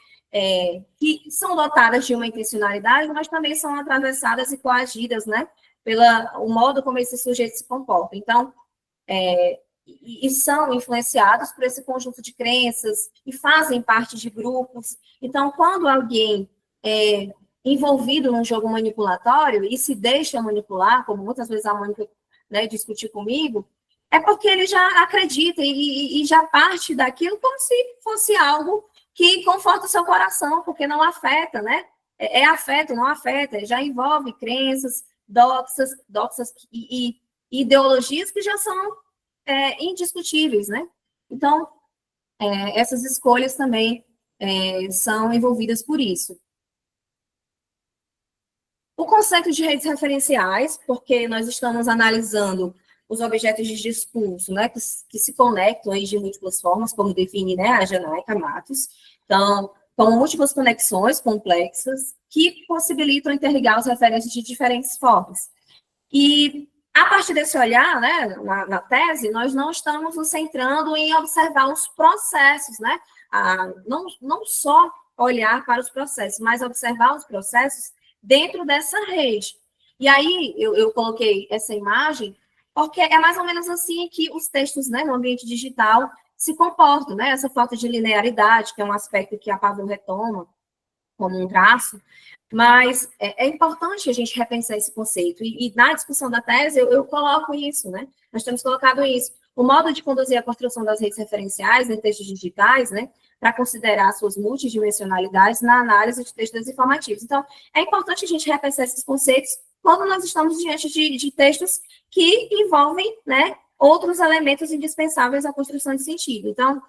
que são dotadas de uma intencionalidade, mas também são atravessadas e coagidas, né, pelo modo como esse sujeito se comporta. Então, e são influenciados por esse conjunto de crenças e fazem parte de grupos. Então, quando alguém é envolvido num jogo manipulatório e se deixa manipular, como muitas vezes a Mônica, né, discutiu comigo, é porque ele já acredita e já parte daquilo como se fosse algo que conforta o seu coração, porque não afeta, né? Afeto, não afeta, já envolve crenças, doxas e ideologias que já são indiscutíveis, né? Então, essas escolhas também são envolvidas por isso. O conceito de redes referenciais, porque nós estamos analisando os objetos de discurso, né, que se conectam aí de múltiplas formas, como define, né, a Janaica Matos. Então, são múltiplas conexões complexas que possibilitam interligar os referentes de diferentes formas. E, a partir desse olhar, né, na tese, nós não estamos nos centrando em observar os processos, né, não só olhar para os processos, mas observar os processos dentro dessa rede. E aí, eu coloquei essa imagem, porque é mais ou menos assim que os textos, né, no ambiente digital se comportam, né, essa falta de linearidade, que é um aspecto que a Pavlov retoma como um traço, mas é importante a gente repensar esse conceito, e na discussão da tese eu coloco isso, né, nós temos colocado isso, o modo de conduzir a construção das redes referenciais em textos digitais, né, para considerar suas multidimensionalidades na análise de textos informativos. Então, é importante a gente repensar esses conceitos quando nós estamos diante de textos que envolvem, né, outros elementos indispensáveis à construção de sentido. Então,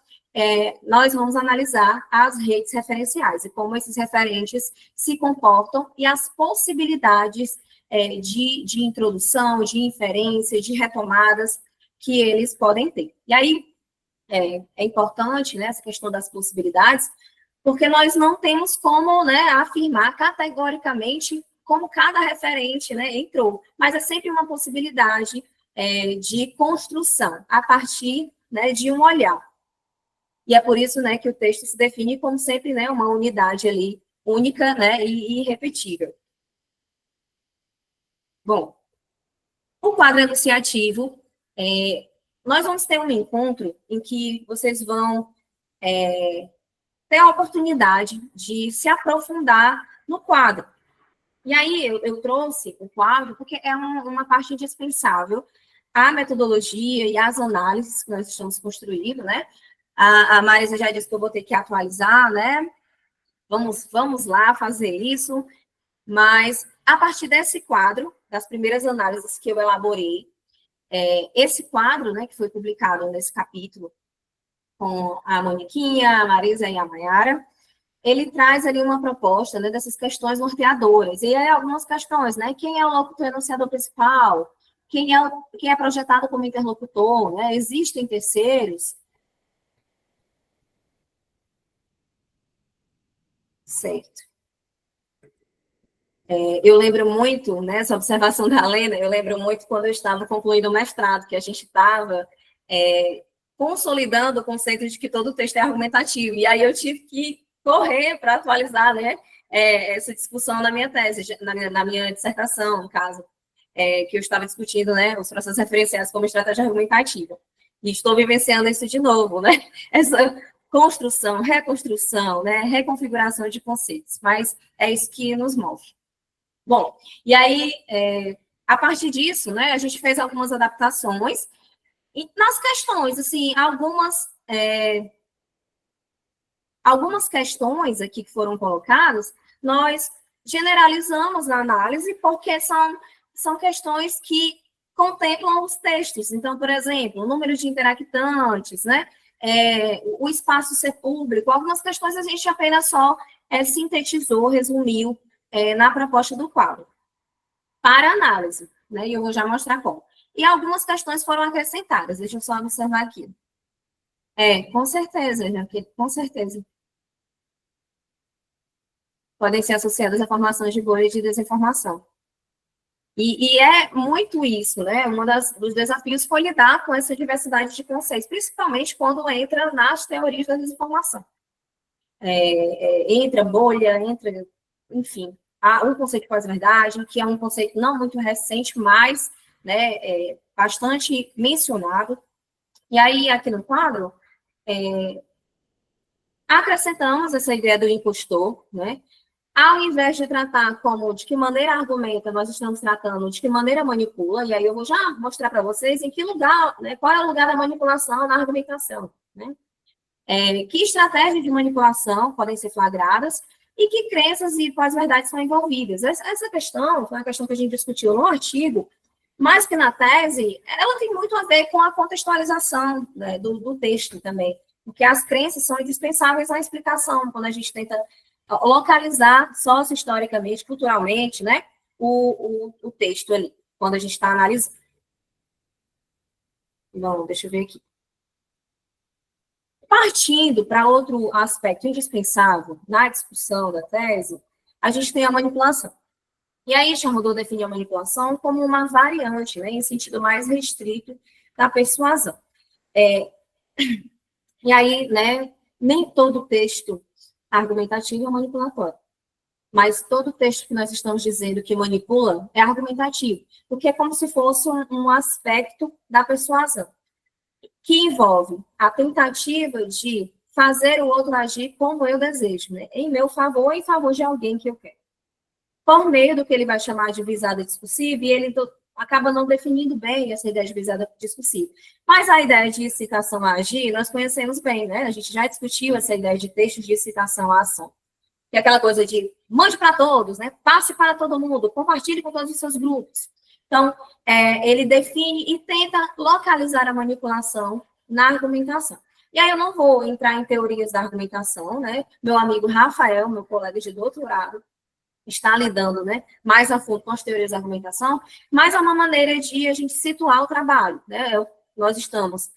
nós vamos analisar as redes referenciais e como esses referentes se comportam e as possibilidades de introdução, de inferência, de retomadas que eles podem ter. E aí, é importante, né, essa questão das possibilidades, porque nós não temos como, né, afirmar categoricamente como cada referente, né, entrou, mas é sempre uma possibilidade de construção a partir, né, de um olhar. E é por isso, né, que o texto se define como sempre, né, uma unidade ali única, né, e irrepetível. Bom, o quadro enunciativo, nós vamos ter um encontro em que vocês vão ter a oportunidade de se aprofundar no quadro. E aí eu trouxe o quadro porque é uma parte indispensável à metodologia e às análises que nós estamos construindo, né? A Marisa já disse que eu vou ter que atualizar, né? Vamos lá fazer isso, mas a partir desse quadro, das primeiras análises que eu elaborei, esse quadro, né, que foi publicado nesse capítulo com a Moniquinha, a Marisa e a Mayara, ele traz ali uma proposta, né, dessas questões norteadoras. E aí algumas questões, né? Quem é o locutor enunciador principal? quem é projetado como interlocutor, né? Existem terceiros. Certo. Eu lembro muito, né, essa observação da Lena, eu lembro muito quando eu estava concluindo o mestrado, que a gente estava consolidando o conceito de que todo texto é argumentativo, e aí eu tive que correr para atualizar, né, essa discussão na minha tese, na minha dissertação, no caso, que eu estava discutindo, né, os processos referenciais como estratégia argumentativa. E estou vivenciando isso de novo, né, essa construção, reconstrução, né, reconfiguração de conceitos, mas é isso que nos move. Bom, e aí, a partir disso, né, a gente fez algumas adaptações, e nas questões, assim, algumas questões aqui que foram colocadas, nós generalizamos a análise, porque são questões que contemplam os textos. Então, por exemplo, o número de interactantes, né, o espaço ser público, algumas questões a gente apenas só sintetizou, resumiu na proposta do quadro, para análise, né, e eu vou já mostrar como. E algumas questões foram acrescentadas, deixa eu só observar aqui. Com certeza, com certeza. Podem ser associadas a formações de bolha e de desinformação. E é muito isso, né? Dos desafios foi lidar com essa diversidade de conceitos, principalmente quando entra nas teorias da desinformação. Entra bolha, enfim, há um conceito de pós-verdade, que é um conceito não muito recente, mas, né, bastante mencionado. E aí, aqui no quadro, acrescentamos essa ideia do impostor, né? Ao invés de tratar como de que maneira argumenta, nós estamos tratando de que maneira manipula, e aí eu vou já mostrar para vocês em que lugar, né, qual é o lugar da manipulação na argumentação, né? Que estratégias de manipulação podem ser flagradas e que crenças e pós-verdades são envolvidas. Essa questão foi uma questão que a gente discutiu no artigo, mas que na tese, ela tem muito a ver com a contextualização, né, do texto também, porque as crenças são indispensáveis à explicação, quando a gente tenta localizar socio-historicamente, culturalmente, né, o texto ali, quando a gente está analisando. Bom, deixa eu ver aqui. Partindo para outro aspecto indispensável na discussão da tese, a gente tem a manipulação. E aí, Charrodot definiu a manipulação como uma variante, né, em sentido mais restrito da persuasão. E aí, né, nem todo texto argumentativo é manipulatório. Mas todo texto que nós estamos dizendo que manipula é argumentativo, porque é como se fosse um aspecto da persuasão, que envolve a tentativa de fazer o outro agir como eu desejo, né? Em meu favor, em favor de alguém que eu quero. Por meio do que ele vai chamar de visada discursiva, e ele acaba não definindo bem essa ideia de visada discursiva. Mas a ideia de incitação a agir, nós conhecemos bem, né? A gente já discutiu essa ideia de textos de incitação à ação. Que é aquela coisa de mande para todos, né? Passe para todo mundo, compartilhe com todos os seus grupos. Então, ele define e tenta localizar a manipulação na argumentação. E aí eu não vou entrar em teorias da argumentação, né? Meu amigo Rafael, meu colega de doutorado, está lidando, né, mais a fundo com as teorias da argumentação, mas é uma maneira de a gente situar o trabalho, né? Nós estamos,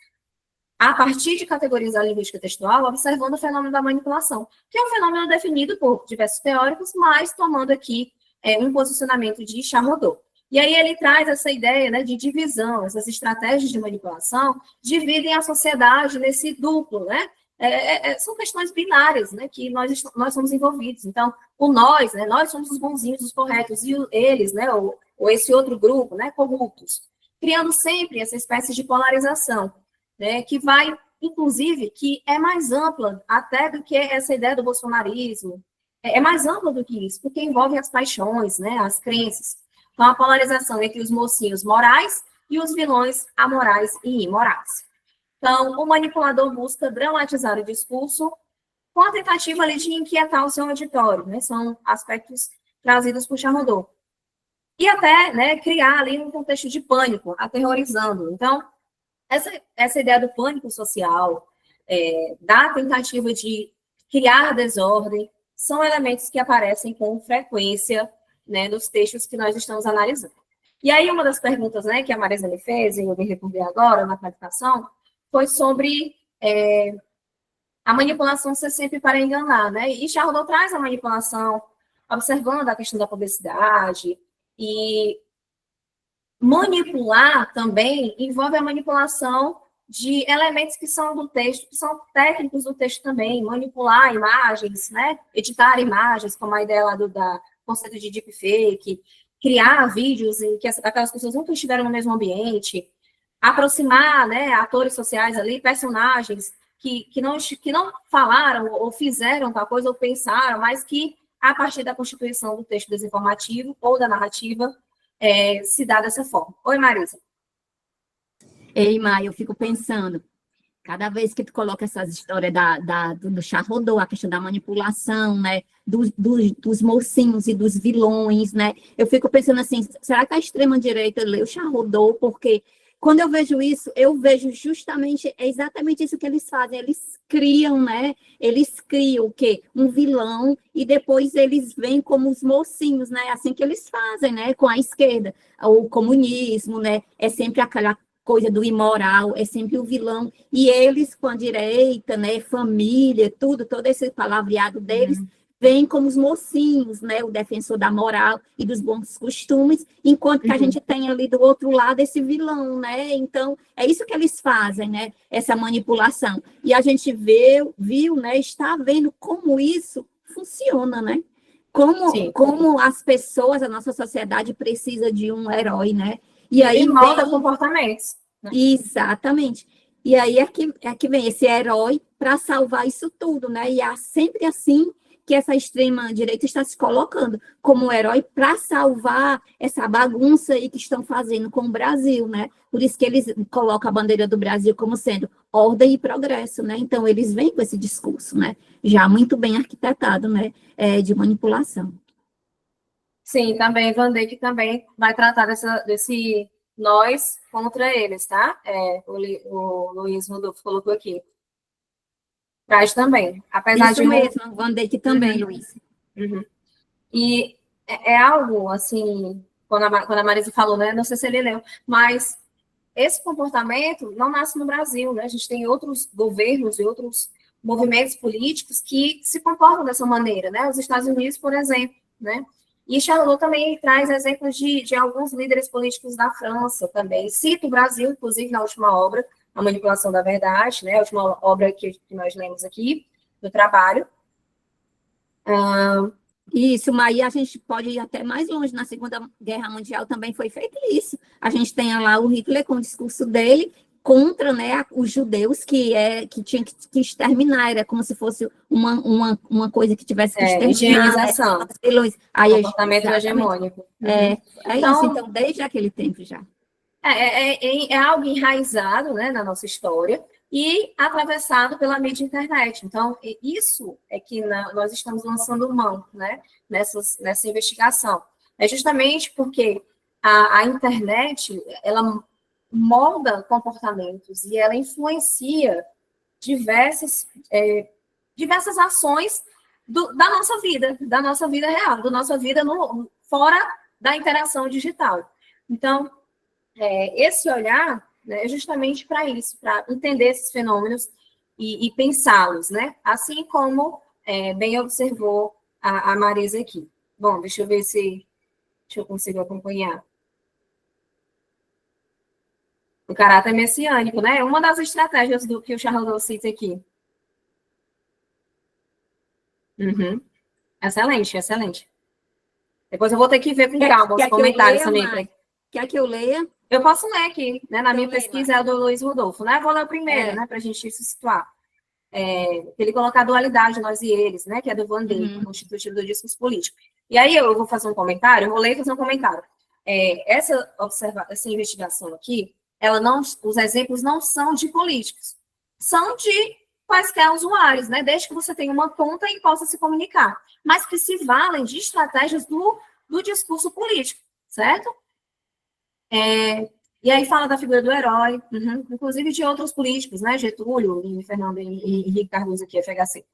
a partir de categorias da linguística textual, observando o fenômeno da manipulação, que é um fenômeno definido por diversos teóricos, mas tomando aqui um posicionamento de Charrodot. E aí ele traz essa ideia, né, de divisão, essas estratégias de manipulação dividem a sociedade nesse duplo, né? São questões binárias, né, que nós somos envolvidos. Então, o nós, né, nós somos os bonzinhos, os corretos, e eles, né, ou esse outro grupo, né, corruptos, criando sempre essa espécie de polarização, né, que vai, inclusive, que é mais ampla até do que essa ideia do bolsonarismo, é mais ampla do que isso, porque envolve as paixões, né, as crenças. Então, a polarização entre os mocinhos morais e os vilões amorais e imorais. Então, o manipulador busca dramatizar o discurso com a tentativa ali de inquietar o seu auditório, né? São aspectos trazidos por Charrodot. E até, né, criar ali um contexto de pânico, aterrorizando. Então, essa ideia do pânico social, da tentativa de criar desordem, são elementos que aparecem com frequência, né, nos textos que nós estamos analisando. E aí, uma das perguntas, né, que a Marisa me fez, e eu me recordei agora na apresentação, foi sobre a manipulação ser sempre para enganar, né? E Charlot traz a manipulação, observando a questão da publicidade, e manipular também envolve a manipulação de elementos que são do texto, que são técnicos do texto também, manipular imagens, né? Editar imagens, como a ideia lá da conceito de deepfake, criar vídeos em que aquelas pessoas nunca estiveram no mesmo ambiente, aproximar, né, atores sociais ali, personagens que não falaram ou fizeram tal coisa ou pensaram, mas que, a partir da constituição do texto desinformativo ou da narrativa, se dá dessa forma. Oi, Marisa. Ei, Maia, eu fico pensando, cada vez que tu coloca essas histórias do Charrodot, a questão da manipulação, né, dos mocinhos e dos vilões, né, eu fico pensando assim, será que a extrema-direita leu Charrodot? Porque quando eu vejo isso, eu vejo justamente, exatamente isso que eles fazem, eles criam, né, eles criam o quê? Um vilão, e depois eles vêm como os mocinhos, né, assim que eles fazem, né, com a esquerda, o comunismo, né, é sempre aquela coisa do imoral, é sempre o vilão, e eles com a direita, né, família, tudo, todo esse palavreado deles, vem como os mocinhos, né, o defensor da moral e dos bons costumes, enquanto que a gente tem ali do outro lado esse vilão, né, então é isso que eles fazem, né, essa manipulação, e a gente viu, né, está vendo como isso funciona, né, como as pessoas, a nossa sociedade precisa de um herói, né, e aí molda comportamentos. Né? Exatamente. E aí é que vem esse herói para salvar isso tudo, né? E é sempre assim que essa extrema-direita está se colocando como herói para salvar essa bagunça aí que estão fazendo com o Brasil, né? Por isso que eles colocam a bandeira do Brasil como sendo ordem e progresso, né? Então, eles vêm com esse discurso, né? Já muito bem arquitetado, né? De manipulação. Sim, também, Van Dijk também vai tratar desse nós contra eles, tá? O Luiz Rodolfo colocou aqui. Traz também. Apesar Isso mesmo, Van Dijk também, Luiz. E é algo, assim, quando a Marisa falou, né? Não sei se ele leu, mas esse comportamento não nasce no Brasil, né? A gente tem outros governos e outros movimentos políticos que se comportam dessa maneira, né? Os Estados Unidos, por exemplo, né? E Charlot também traz exemplos de alguns líderes políticos da França também. Cita o Brasil, inclusive, na última obra, A Manipulação da Verdade, né? A última obra que nós lemos aqui, do trabalho. Isso, mas a gente pode ir até mais longe. Na Segunda Guerra Mundial também foi feito isso. A gente tem lá o Hitler com o discurso dele contra, né, os judeus que tinha que exterminar, era como se fosse uma coisa que tivesse que exterminar. Higienização. Aí, comportamento hegemônico. Então, então, desde aquele tempo já. É algo enraizado, né, na nossa história e atravessado pela mídia e internet. Então, isso é que nós estamos lançando mão, né, nessa investigação. É justamente porque a internet, ela molda comportamentos e ela influencia diversas ações da nossa vida real, da nossa vida fora da interação digital. Então, esse olhar, né, é justamente para isso, para entender esses fenômenos e pensá-los, né? Assim como bem observou a Marisa aqui. Bom, deixa eu ver se eu consigo acompanhar. O caráter messiânico, né? Uma das estratégias do que o Charlot cita aqui. Excelente, excelente. Depois eu vou ter que ver com calma os comentários também. Quer que eu leia? Eu posso ler aqui, né? Na minha pesquisa é o do Luiz Rodolfo, né? Vou ler o primeiro, né? Para a gente se situar. Ele coloca a dualidade, nós e eles, né? Que é do Van Dijk, constitutivo do discurso político. E aí eu vou fazer um comentário, vou ler e fazer um comentário. Essa investigação aqui, os exemplos não são de políticos, são de quaisquer usuários, né? Desde que você tenha uma conta e possa se comunicar, mas que se valem de estratégias do discurso político, certo? E aí fala da figura do herói, inclusive de outros políticos, né? Getúlio, e Fernando e Henrique Cardoso aqui, FHC.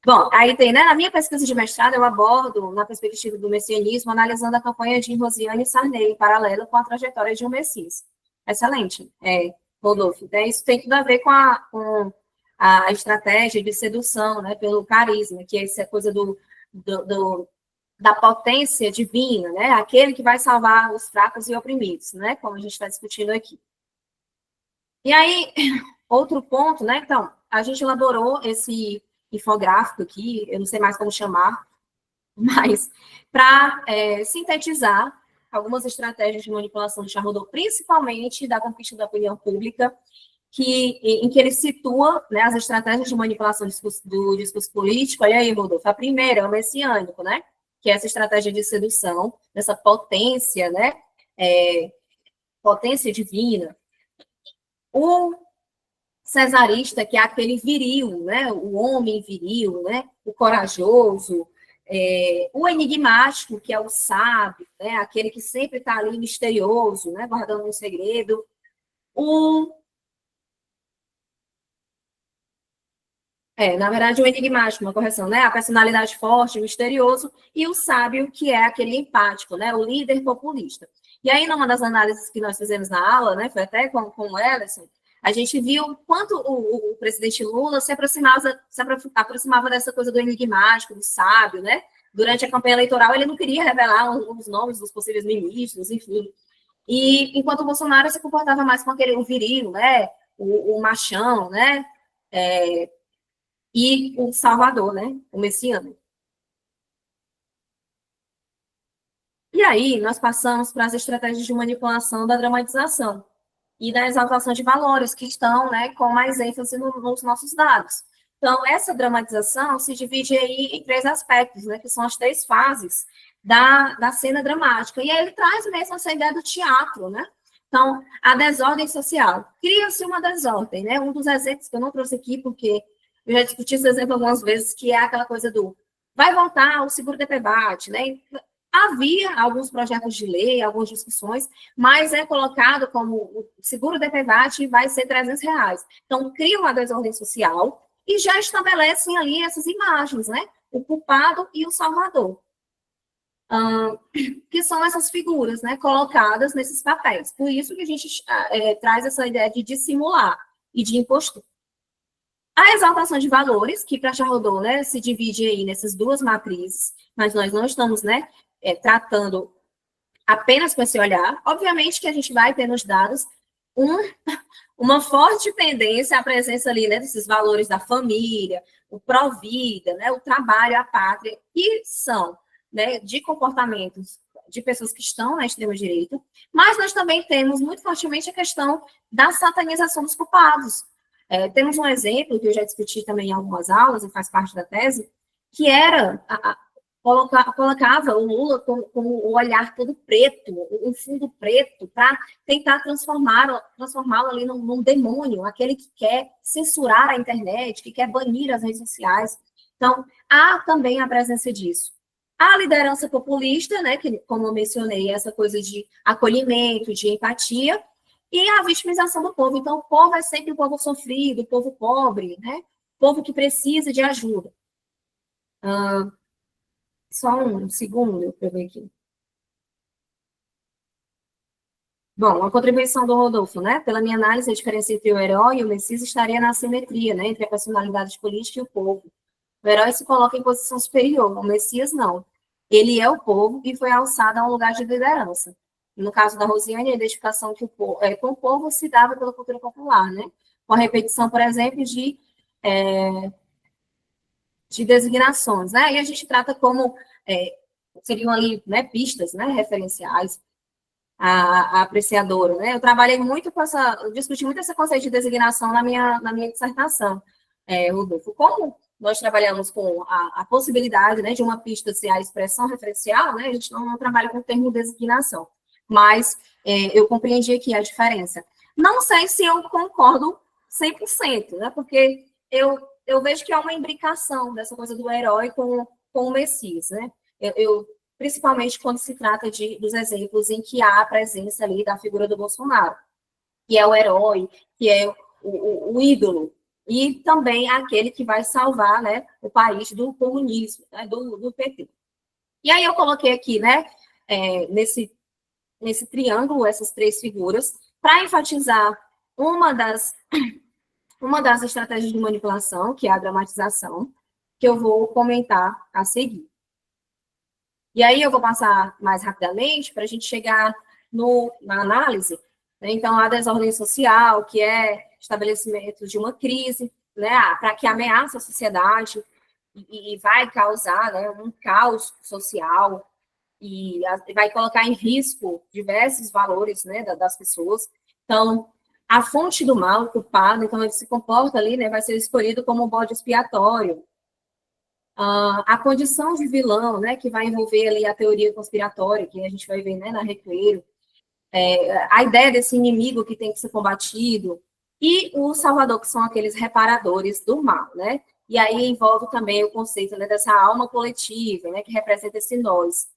Bom, aí tem, né? Na minha pesquisa de mestrado, eu abordo, na perspectiva do messianismo, analisando a campanha de Rosiane Sarney, em paralelo com a trajetória de um Messias. Excelente, Rodolfo. Isso tem tudo a ver com a estratégia de sedução, né? Pelo carisma, que é essa coisa da potência divina, né? Aquele que vai salvar os fracos e oprimidos, né? Como a gente está discutindo aqui. E aí, outro ponto, né? Então, a gente elaborou esse infográfico aqui, eu não sei mais como chamar, mas para sintetizar algumas estratégias de manipulação de Charles Rodolfo, principalmente da conquista da opinião pública, em que ele situa, né, as estratégias de manipulação do discurso político. Olha aí, Rodolfo, a primeira é o messiânico, né? Que é essa estratégia de sedução, dessa potência, né? Potência divina. O cesarista, que é aquele viril, né? O homem viril, né? O corajoso. O enigmático, que é o sábio, né? Aquele que sempre está ali misterioso, né? Guardando um segredo. Na verdade, o enigmático, uma correção, né? A personalidade forte, o misterioso, e o sábio, que é aquele empático, né? O líder populista. E aí, numa das análises que nós fizemos na aula, né? Foi até com o Ellison, a gente viu quanto o presidente Lula se aproximava dessa coisa do enigmático, do sábio, né? Durante a campanha eleitoral, ele não queria revelar os nomes dos possíveis ministros, enfim. E enquanto o Bolsonaro se comportava mais com o viril, né? O machão, né? E o Salvador, né? O messiânico. E aí, nós passamos para as estratégias de manipulação da dramatização e da exaltação de valores que estão, né, com mais ênfase nos nossos dados. Então, essa dramatização se divide aí em 3 aspectos, né, que são as 3 fases da cena dramática. E aí ele traz mesmo essa ideia do teatro, né? Então, a desordem social. Cria-se uma desordem, né? Um dos exemplos que eu não trouxe aqui, porque eu já discuti esse exemplo algumas vezes, que é aquela coisa do vai voltar o seguro-DPVAT, né? Havia alguns projetos de lei, algumas discussões, mas é colocado como o seguro-DPVAT vai ser R$300. Então, cria uma desordem social e já estabelecem ali essas imagens, né? O culpado e o salvador. Que são essas figuras, né? Colocadas nesses papéis. Por isso que a gente traz essa ideia de dissimular e de impostor. A exaltação de valores, que para Charles Rodolfo, né, se divide aí nessas 2 matrizes, mas nós não estamos, né, tratando apenas com esse olhar. Obviamente que a gente vai ter nos dados uma forte tendência à presença ali, né, desses valores da família, o pró-vida, né, o trabalho, a pátria, que são, né, de comportamentos de pessoas que estão na extrema-direita, mas nós também temos muito fortemente a questão da satanização dos culpados. Temos um exemplo que eu já discuti também em algumas aulas, e faz parte da tese, que era, colocava o Lula com o olhar todo preto, um fundo preto, para tentar transformá-lo ali num demônio, aquele que quer censurar a internet, que quer banir as redes sociais. Então, há também a presença disso. A liderança populista, né, que, como eu mencionei, essa coisa de acolhimento, de empatia, e a vitimização do povo. Então, o povo é sempre o povo sofrido, o povo pobre, né? O povo que precisa de ajuda. Só um segundo, para eu ver aqui. Bom, a contribuição do Rodolfo, né? Pela minha análise, a diferença entre o herói e o Messias estaria na assimetria, né? Entre a personalidade política e o povo. O herói se coloca em posição superior, o Messias não. Ele é o povo e foi alçado a um lugar de liderança. No caso da Rosiane, a identificação que com o povo se dava pela cultura popular, né? Com a repetição, por exemplo, de designações, né? E a gente trata como seriam ali, né, pistas, né, referenciais a apreciadora, né? Eu trabalhei muito eu discuti muito esse conceito de designação na minha dissertação, Rodolfo. Como nós trabalhamos com a possibilidade, né, de uma pista ser a expressão referencial, né? A gente não trabalha com o termo designação. Mas eu compreendi aqui a diferença. Não sei se eu concordo 100%, né? Porque eu vejo que há uma imbricação dessa coisa do herói com o Messias, né? Principalmente quando se trata dos exemplos em que há a presença ali da figura do Bolsonaro. que é o herói, que é o ídolo, e também aquele que vai salvar, né, o país do comunismo, né, do PT. E aí eu coloquei aqui, né, nesse triângulo, essas três figuras, para enfatizar uma das estratégias de manipulação, que é a dramatização, que eu vou comentar a seguir. E aí eu vou passar mais rapidamente para a gente chegar na análise, né? Então, a desordem social, que é estabelecimento de uma crise, né, para que ameaça a sociedade e vai causar, né, um caos social e vai colocar em risco diversos valores, né, das pessoas. Então, a fonte do mal, o culpado, então ele se comporta ali, né, vai ser escolhido como um bode expiatório. A condição de vilão, né, que vai envolver ali a teoria conspiratória, que a gente vai ver, né, na Recreio, a ideia desse inimigo que tem que ser combatido, e o salvador, que são aqueles reparadores do mal, né? E aí envolve também o conceito, né, dessa alma coletiva, né, que representa esse nós,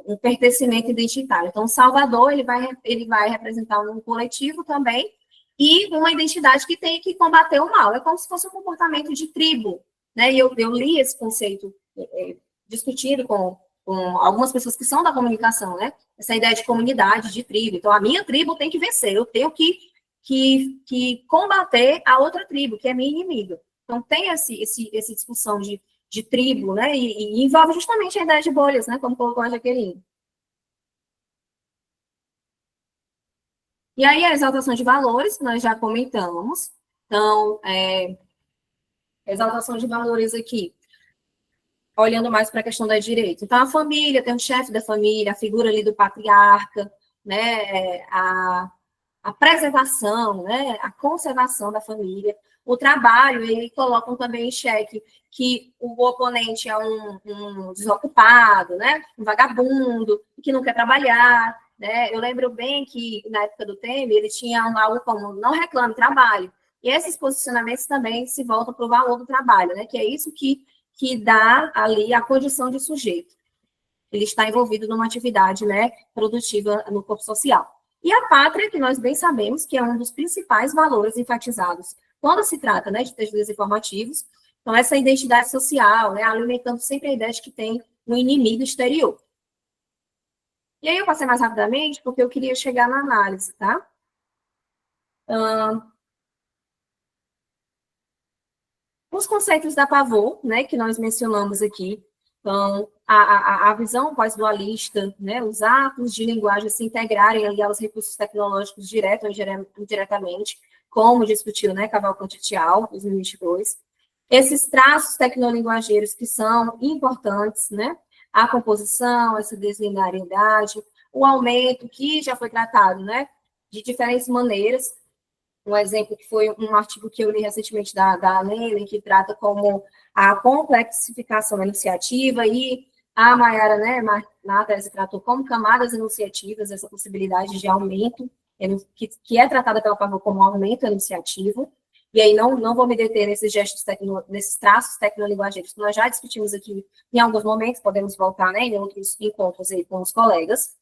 um pertencimento identitário. Então, o salvador, ele vai representar um coletivo também, e uma identidade que tem que combater o mal. É como se fosse um comportamento de tribo, né? E eu li esse conceito discutido com algumas pessoas que são da comunicação, né? Essa ideia de comunidade, de tribo. Então, a minha tribo tem que vencer, eu tenho que combater a outra tribo, que é minha inimiga. Então, tem essa discussão de tribo, né? E envolve justamente a ideia de bolhas, né? Como colocou a Jaqueline. E aí, a exaltação de valores, nós já comentamos. Então, exaltação de valores aqui, olhando mais para a questão da direita. Então, a família, tem o chefe da família, a figura ali do patriarca, né, a preservação, né, a conservação da família. O trabalho, eles colocam também em xeque que o oponente é um desocupado, né, um vagabundo, que não quer trabalhar, né. Eu lembro bem que, na época do Temer, ele tinha algo como não reclame trabalho. E esses posicionamentos também se voltam para o valor do trabalho, né, que é isso que dá ali a condição de sujeito. Ele está envolvido numa atividade, né, produtiva no corpo social. E a pátria, que nós bem sabemos que é um dos principais valores enfatizados quando se trata, né, de textos desinformativos. Então, essa identidade social, né, alimentando sempre a ideia de que tem um inimigo exterior. E aí eu passei mais rapidamente, porque eu queria chegar na análise, tá? Os conceitos da Pavot, né, que nós mencionamos aqui, então, a visão pós-dualista, né, os atos de linguagem se integrarem ali aos recursos tecnológicos direto ou indiretamente, como discutiu, né, Cavalcante et al., 2022. Esses traços tecnolinguageiros que são importantes, né, a composição, essa deslinearidade, o aumento, que já foi tratado, né, de diferentes maneiras. Um exemplo que foi um artigo que eu li recentemente da Leila, que trata como a complexificação enunciativa, e a Mayara, né, na tese tratou como camadas enunciativas, essa possibilidade de aumento, que é tratada pela Pavot como aumento enunciativo. E aí não vou me deter nesses gestos, nesses traços tecnolinguageiros que nós já discutimos aqui em alguns momentos, podemos voltar, né, em outros encontros aí com os colegas.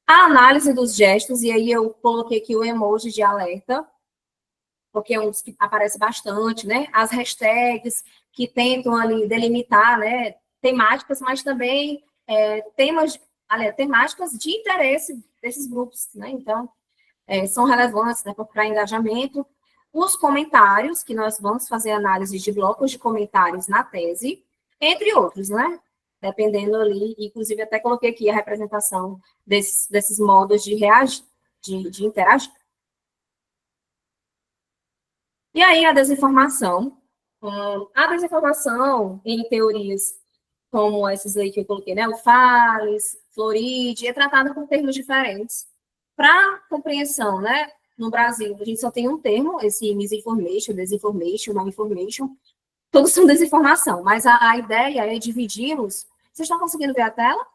A análise dos gestos, e aí eu coloquei aqui o emoji de alerta, porque é um dos que aparece bastante, né? As hashtags que tentam ali delimitar, né, temáticas, mas também temáticas de interesse desses grupos, né? Então, são relevantes, né, para engajamento. Os comentários, que nós vamos fazer análise de blocos de comentários na tese, entre outros, né? Dependendo ali, inclusive até coloquei aqui a representação desses modos de reagir, de interagir. E aí, a desinformação. A desinformação, em teorias como essas aí que eu coloquei, né? O Fales, Floride, é tratada com termos diferentes. Para compreensão, né? No Brasil, a gente só tem um termo, esse misinformation, desinformation, malinformation, todos são desinformação, mas a ideia é dividi-los. Vocês estão conseguindo ver a tela?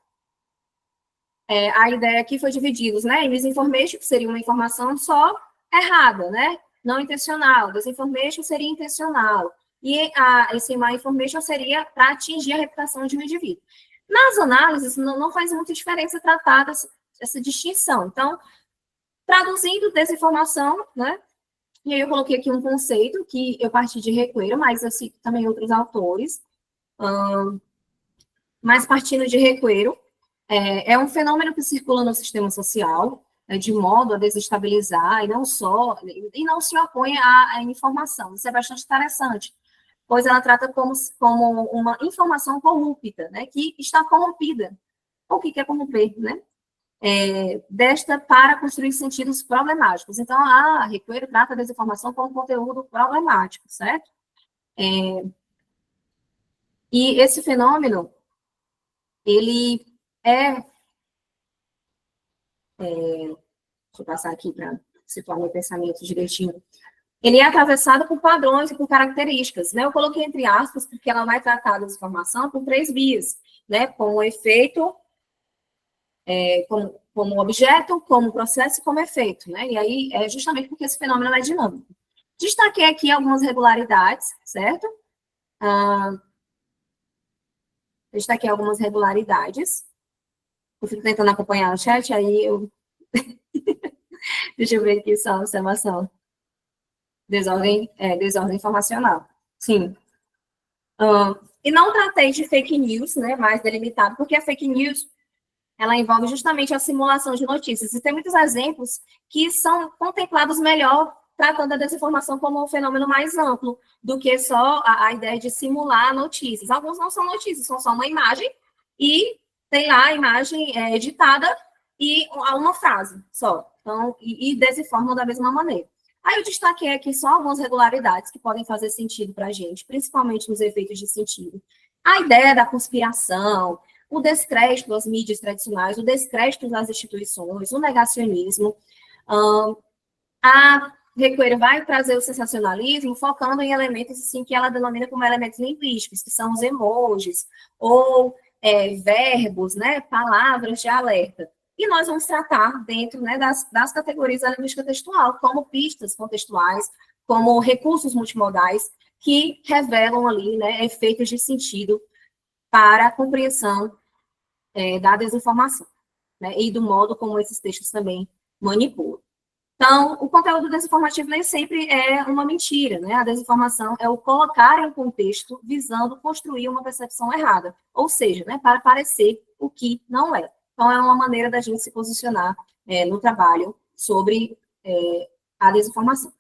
A ideia aqui foi dividi-los, né? Em misinformation, que seria uma informação só errada, né? Não intencional. Desinformation seria intencional. E esse malinformation seria para atingir a reputação de um indivíduo. Nas análises, não faz muita diferença tratar essa distinção. Então, traduzindo desinformação, né? E aí eu coloquei aqui um conceito que eu parti de Requeiro, mas assim, também outros autores, mas partindo de Requeiro, é um fenômeno que circula no sistema social, de modo a desestabilizar, e não se opõe à informação. Isso é bastante interessante, pois ela trata como uma informação corrupta, né, que está corrompida. O que é corromper, né? Desta para construir sentidos problemáticos. Então, a Requeiro trata a desinformação como conteúdo problemático, certo? E esse fenômeno, ele deixa eu passar aqui para situar meu pensamento direitinho. Ele é atravessado por padrões e por características, né? Eu coloquei entre aspas, porque ela vai tratar da desinformação por 3 vias, né? Como efeito, como objeto, como processo e como efeito, né? E aí é justamente porque esse fenômeno é dinâmico. Destaquei aqui algumas regularidades, certo? Destaquei algumas regularidades. Eu fico tentando acompanhar o chat, aí eu... Deixa eu ver aqui só a observação. Desordem informacional. Sim. E não tratei de fake news, né, mais delimitado, porque a fake news, ela envolve justamente a simulação de notícias. E tem muitos exemplos que são contemplados melhor tratando a desinformação como um fenômeno mais amplo do que só a ideia de simular notícias. Alguns não são notícias, são só uma imagem e tem lá a imagem editada e uma frase só. Então, e desinformam da mesma maneira. Aí eu destaquei aqui só algumas regularidades que podem fazer sentido para a gente, principalmente nos efeitos de sentido. A ideia da conspiração, o descrédito das mídias tradicionais, o descrédito das instituições, o negacionismo. A Requeiro vai trazer o sensacionalismo focando em elementos assim, que ela denomina como elementos linguísticos, que são os emojis, ou verbos, né, palavras de alerta. E nós vamos tratar dentro, né, das categorias da linguística textual, como pistas contextuais, como recursos multimodais, que revelam ali, né, efeitos de sentido para a compreensão da desinformação, né, e do modo como esses textos também manipulam. Então, o conteúdo desinformativo nem sempre é uma mentira, né? A desinformação é o colocar em contexto visando construir uma percepção errada, ou seja, né, para parecer o que não é. Então, é uma maneira da gente se posicionar no trabalho sobre a desinformação.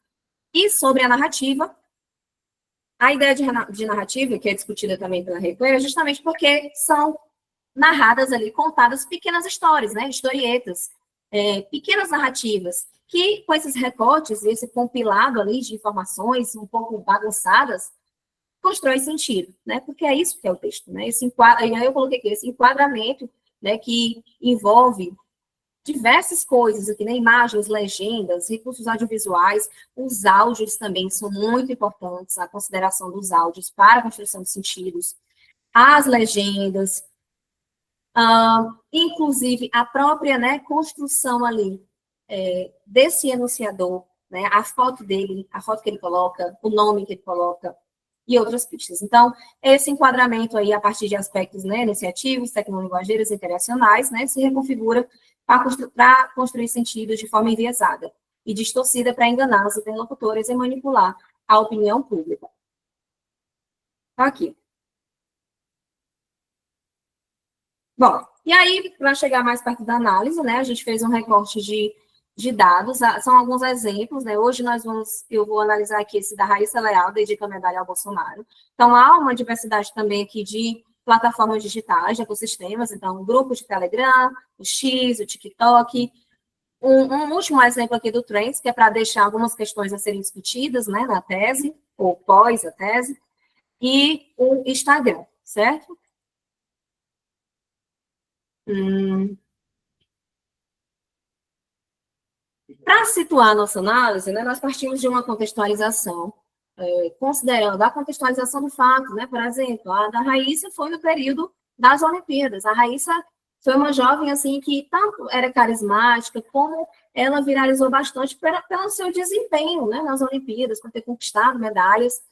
E sobre a narrativa, a ideia de narrativa, que é discutida também pela Requeiro, é justamente porque são narradas ali, contadas pequenas histórias, né, historietas, pequenas narrativas, que com esses recortes, esse compilado ali de informações um pouco bagunçadas, constrói sentido, né, porque é isso que é o texto, né, e aí eu coloquei aqui, esse enquadramento, né, que envolve diversas coisas aqui, né, imagens, legendas, recursos audiovisuais, os áudios também são muito importantes, a consideração dos áudios para a construção de sentidos, as legendas, inclusive a própria, né, construção ali desse enunciador, né, a foto dele, a foto que ele coloca, o nome que ele coloca e outras pistas. Então, esse enquadramento aí, a partir de aspectos, né, iniciativos, tecnolinguageiros e interacionais, né, se reconfigura para construir sentidos de forma enviesada e distorcida para enganar os interlocutores e manipular a opinião pública. Aqui. Bom, e aí, para chegar mais perto da análise, né, a gente fez um recorte de dados, são alguns exemplos, né, hoje eu vou analisar aqui esse da Raíssa Leal, dedica a medalha ao Bolsonaro. Então, há uma diversidade também aqui de plataformas digitais, de ecossistemas, então, grupos de Telegram, o X, o TikTok. Um último exemplo aqui do Trends, que é para deixar algumas questões a serem discutidas, né, na tese, ou pós a tese, e o Instagram, certo? Para situar a nossa análise, né, nós partimos de uma contextualização, considerando a contextualização do fato, né, por exemplo, a da Raíssa foi no período das Olimpíadas. A Raíssa foi uma jovem, assim, que tanto era carismática, como ela viralizou bastante pelo seu desempenho, né, nas Olimpíadas, por ter conquistado medalhas.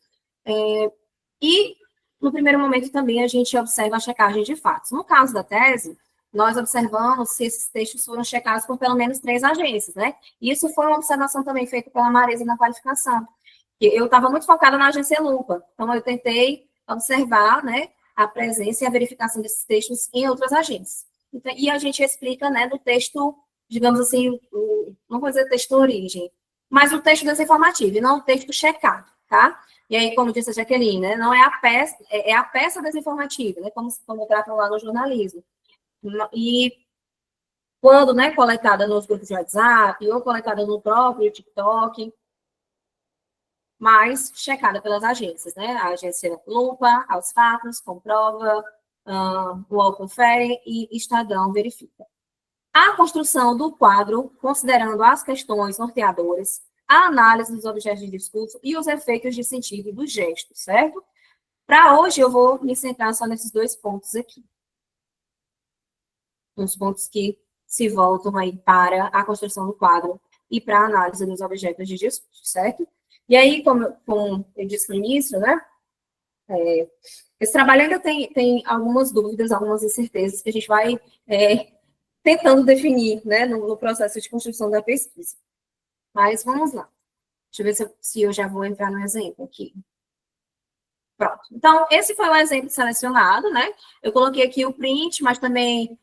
E, no primeiro momento, também a gente observa a checagem de fatos. No caso da tese, nós observamos se esses textos foram checados por pelo menos 3 agências, né? E isso foi uma observação também feita pela Marisa na qualificação. Eu estava muito focada na agência Lupa, então eu tentei observar, né, a presença e a verificação desses textos em outras agências. Então, e a gente explica, né, do texto, digamos assim, não vou dizer texto origem, mas o texto desinformativo, e não o texto checado, tá? E aí, como disse a Jaqueline, né, não é a peça, é a peça desinformativa, né, como tratam lá no jornalismo. E quando, né, coletada nos grupos de WhatsApp, ou coletada no próprio TikTok, mas checada pelas agências, né? A agência Lupa, Aos Fatos, Comprova, UOL Confere e Estadão Verifica. A construção do quadro, considerando as questões norteadoras, a análise dos objetos de discurso e os efeitos de sentido do gesto, certo? Para hoje, eu vou me centrar só nesses 2 pontos aqui. Os pontos que se voltam aí para a construção do quadro e para a análise dos objetos de discurso, certo? E aí, como eu disse no início, né, esse trabalho ainda tem algumas dúvidas, algumas incertezas que a gente vai tentando definir, né, no processo de construção da pesquisa. Mas vamos lá. Deixa eu ver se eu já vou entrar no exemplo aqui. Pronto. Então, esse foi o exemplo selecionado, né? Eu coloquei aqui o print, mas também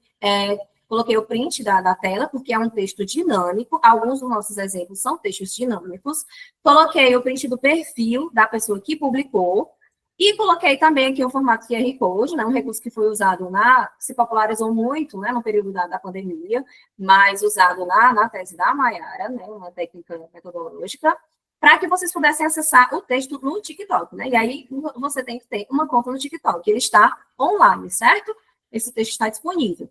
coloquei o print da tela, porque é um texto dinâmico. Alguns dos nossos exemplos são textos dinâmicos. Coloquei o print do perfil da pessoa que publicou. E coloquei também aqui o formato QR Code, né, um recurso que foi usado se popularizou muito, né, no período da pandemia, mas usado na tese da Maiara, né, uma técnica metodológica, para que vocês pudessem acessar o texto no TikTok, né? E aí você tem que ter uma conta no TikTok, ele está online, certo? Esse texto está disponível.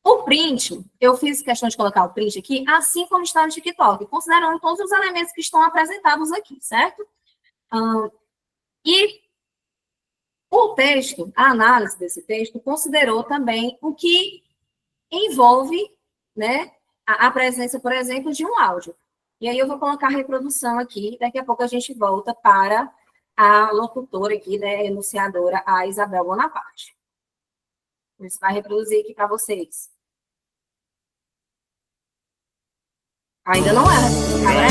O print, eu fiz questão de colocar o print aqui, assim como está no TikTok, considerando todos os elementos que estão apresentados aqui, certo? E o texto, a análise desse texto, considerou também o que envolve, né, a presença, por exemplo, de um áudio. E aí eu vou colocar a reprodução aqui, daqui a pouco a gente volta para a locutora aqui, né, enunciadora, a Isabel Bonaparte. Isso vai reproduzir aqui para vocês. Ainda não é. Agora é.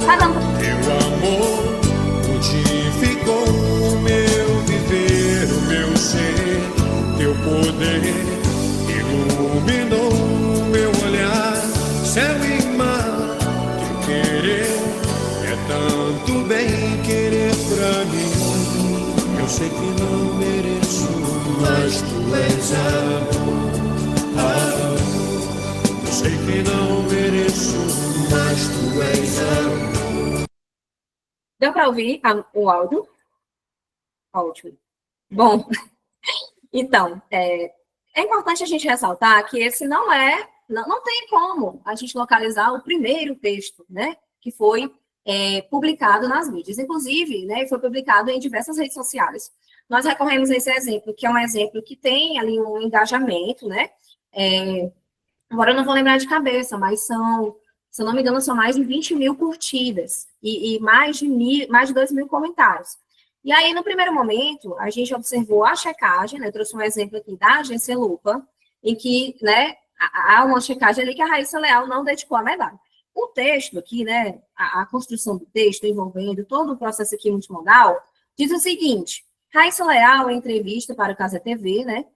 Tá dando. Teu amor modificou o meu viver, o meu ser. Teu poder iluminou o meu olhar. Céu e mar, teu querer é tanto bem querer pra mim. Eu sei que não mereço, mas tu és amor. Eu sei que não mereço, mas tu és amor. Deu para ouvir o áudio? Ótimo. Bom, então, é importante a gente ressaltar que esse não tem como a gente localizar o primeiro texto, né, que foi publicado nas mídias. Inclusive, né, foi publicado em diversas redes sociais. Nós recorremos a esse exemplo, que é um exemplo que tem ali um engajamento, né, agora eu não vou lembrar de cabeça, mas se eu não me engano, são mais de 20 mil curtidas e mais de 2.000 comentários. E aí, no primeiro momento, a gente observou a checagem, né, eu trouxe um exemplo aqui da agência Lupa, em que, né, há uma checagem ali que a Raíssa Leal não dedicou a medalha. O texto aqui, né, a construção do texto envolvendo todo o processo aqui multimodal, diz o seguinte: Raíssa Leal, em entrevista para o Casa TV, né,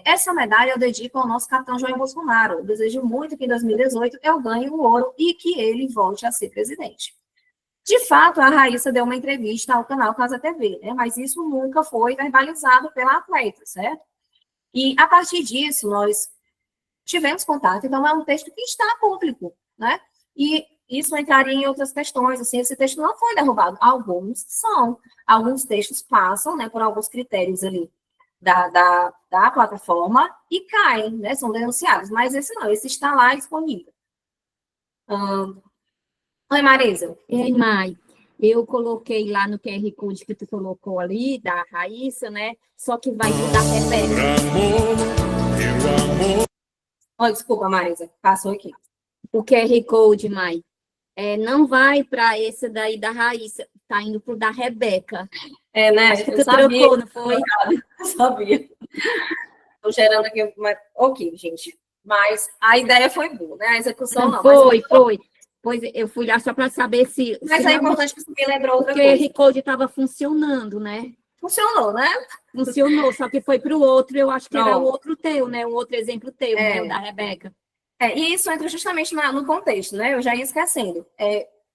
essa medalha eu dedico ao nosso capitão Jair Bolsonaro. Eu desejo muito que em 2018 eu ganhe o ouro e que ele volte a ser presidente. De fato, a Raíssa deu uma entrevista ao canal Casa TV, né? Mas isso nunca foi verbalizado pela atleta, certo? E a partir disso, nós tivemos contato. Então, é um texto que está público, né? E isso entraria em outras questões, assim, esse texto não foi derrubado. Alguns são. Alguns textos passam, né, por alguns critérios ali da plataforma e caem, né, são denunciados, mas esse não, esse está lá disponível. Oi, Marisa. Ei, Mai, eu coloquei lá no QR Code que tu colocou ali, da Raíssa, né, só que vai mudar a Rebeca. Oh, desculpa, Marisa, passou aqui. O QR Code, Mai, não vai para esse daí da Raíssa, tá indo pro da Rebeca. Né? Acho que tu trocou, não foi? Eu sabia. Estou gerando aqui, ok, gente. Mas a ideia foi boa, né? A execução não. Foi. Pois eu fui lá só para saber se... Mas é importante que você me lembrou outra porque coisa. o Recode estava funcionando, né? Funcionou, né? Funcionou, só que foi para o outro, eu acho que era o Não. outro teu, né? Um outro exemplo teu, né? O da Rebeca. E isso entra justamente no contexto, né? Eu já ia esquecendo.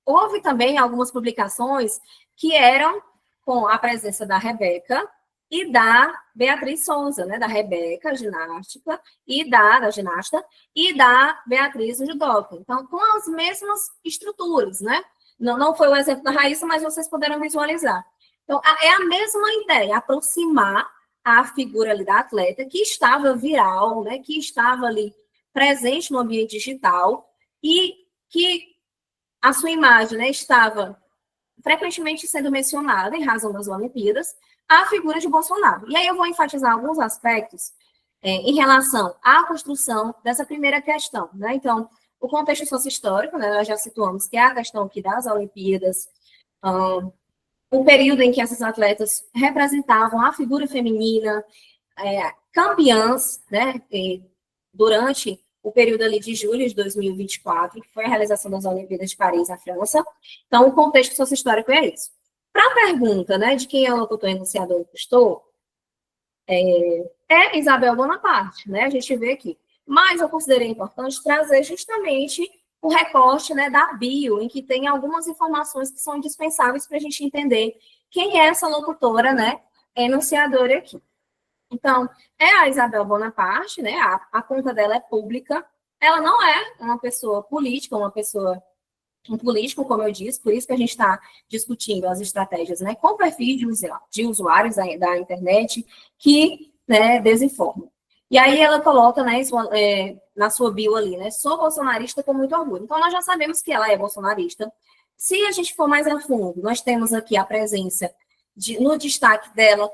Houve também algumas publicações que eram com a presença da Rebeca e da Beatriz Souza, né? Da Rebeca, ginástica, e da ginasta, e da Beatriz, judoca. Então, com as mesmas estruturas, né? Não foi o exemplo da Raíssa, mas vocês puderam visualizar. Então, é a mesma ideia, aproximar a figura ali da atleta que estava viral, né? Que estava ali presente no ambiente digital e que a sua imagem, né, estava frequentemente sendo mencionada em razão das Olimpíadas, a figura de Bolsonaro. E aí eu vou enfatizar alguns aspectos em relação à construção dessa primeira questão, né? Então, o contexto sociohistórico, né, nós já situamos que é a questão aqui das Olimpíadas, o período em que essas atletas representavam a figura feminina, campeãs, né, durante o período ali de julho de 2024, que foi a realização das Olimpíadas de Paris, na França. Então, o contexto sociohistórico é isso. Para a pergunta, né, de quem é o locutor, enunciador e gestor, é Isabel Bonaparte, né, a gente vê aqui. Mas eu considerei importante trazer justamente o recorte, né, da bio, em que tem algumas informações que são indispensáveis para a gente entender quem é essa locutora, né, enunciadora aqui. Então, é a Isabel Bonaparte, né? A conta dela é pública. Ela não é uma pessoa política, um político, como eu disse, por isso que a gente está discutindo as estratégias, né? Com perfis de usuários da internet que, né, desinformam. E aí ela coloca, né, na sua bio ali, né? Sou bolsonarista com muito orgulho. Então, nós já sabemos que ela é bolsonarista. Se a gente for mais a fundo, nós temos aqui a presença no destaque dela,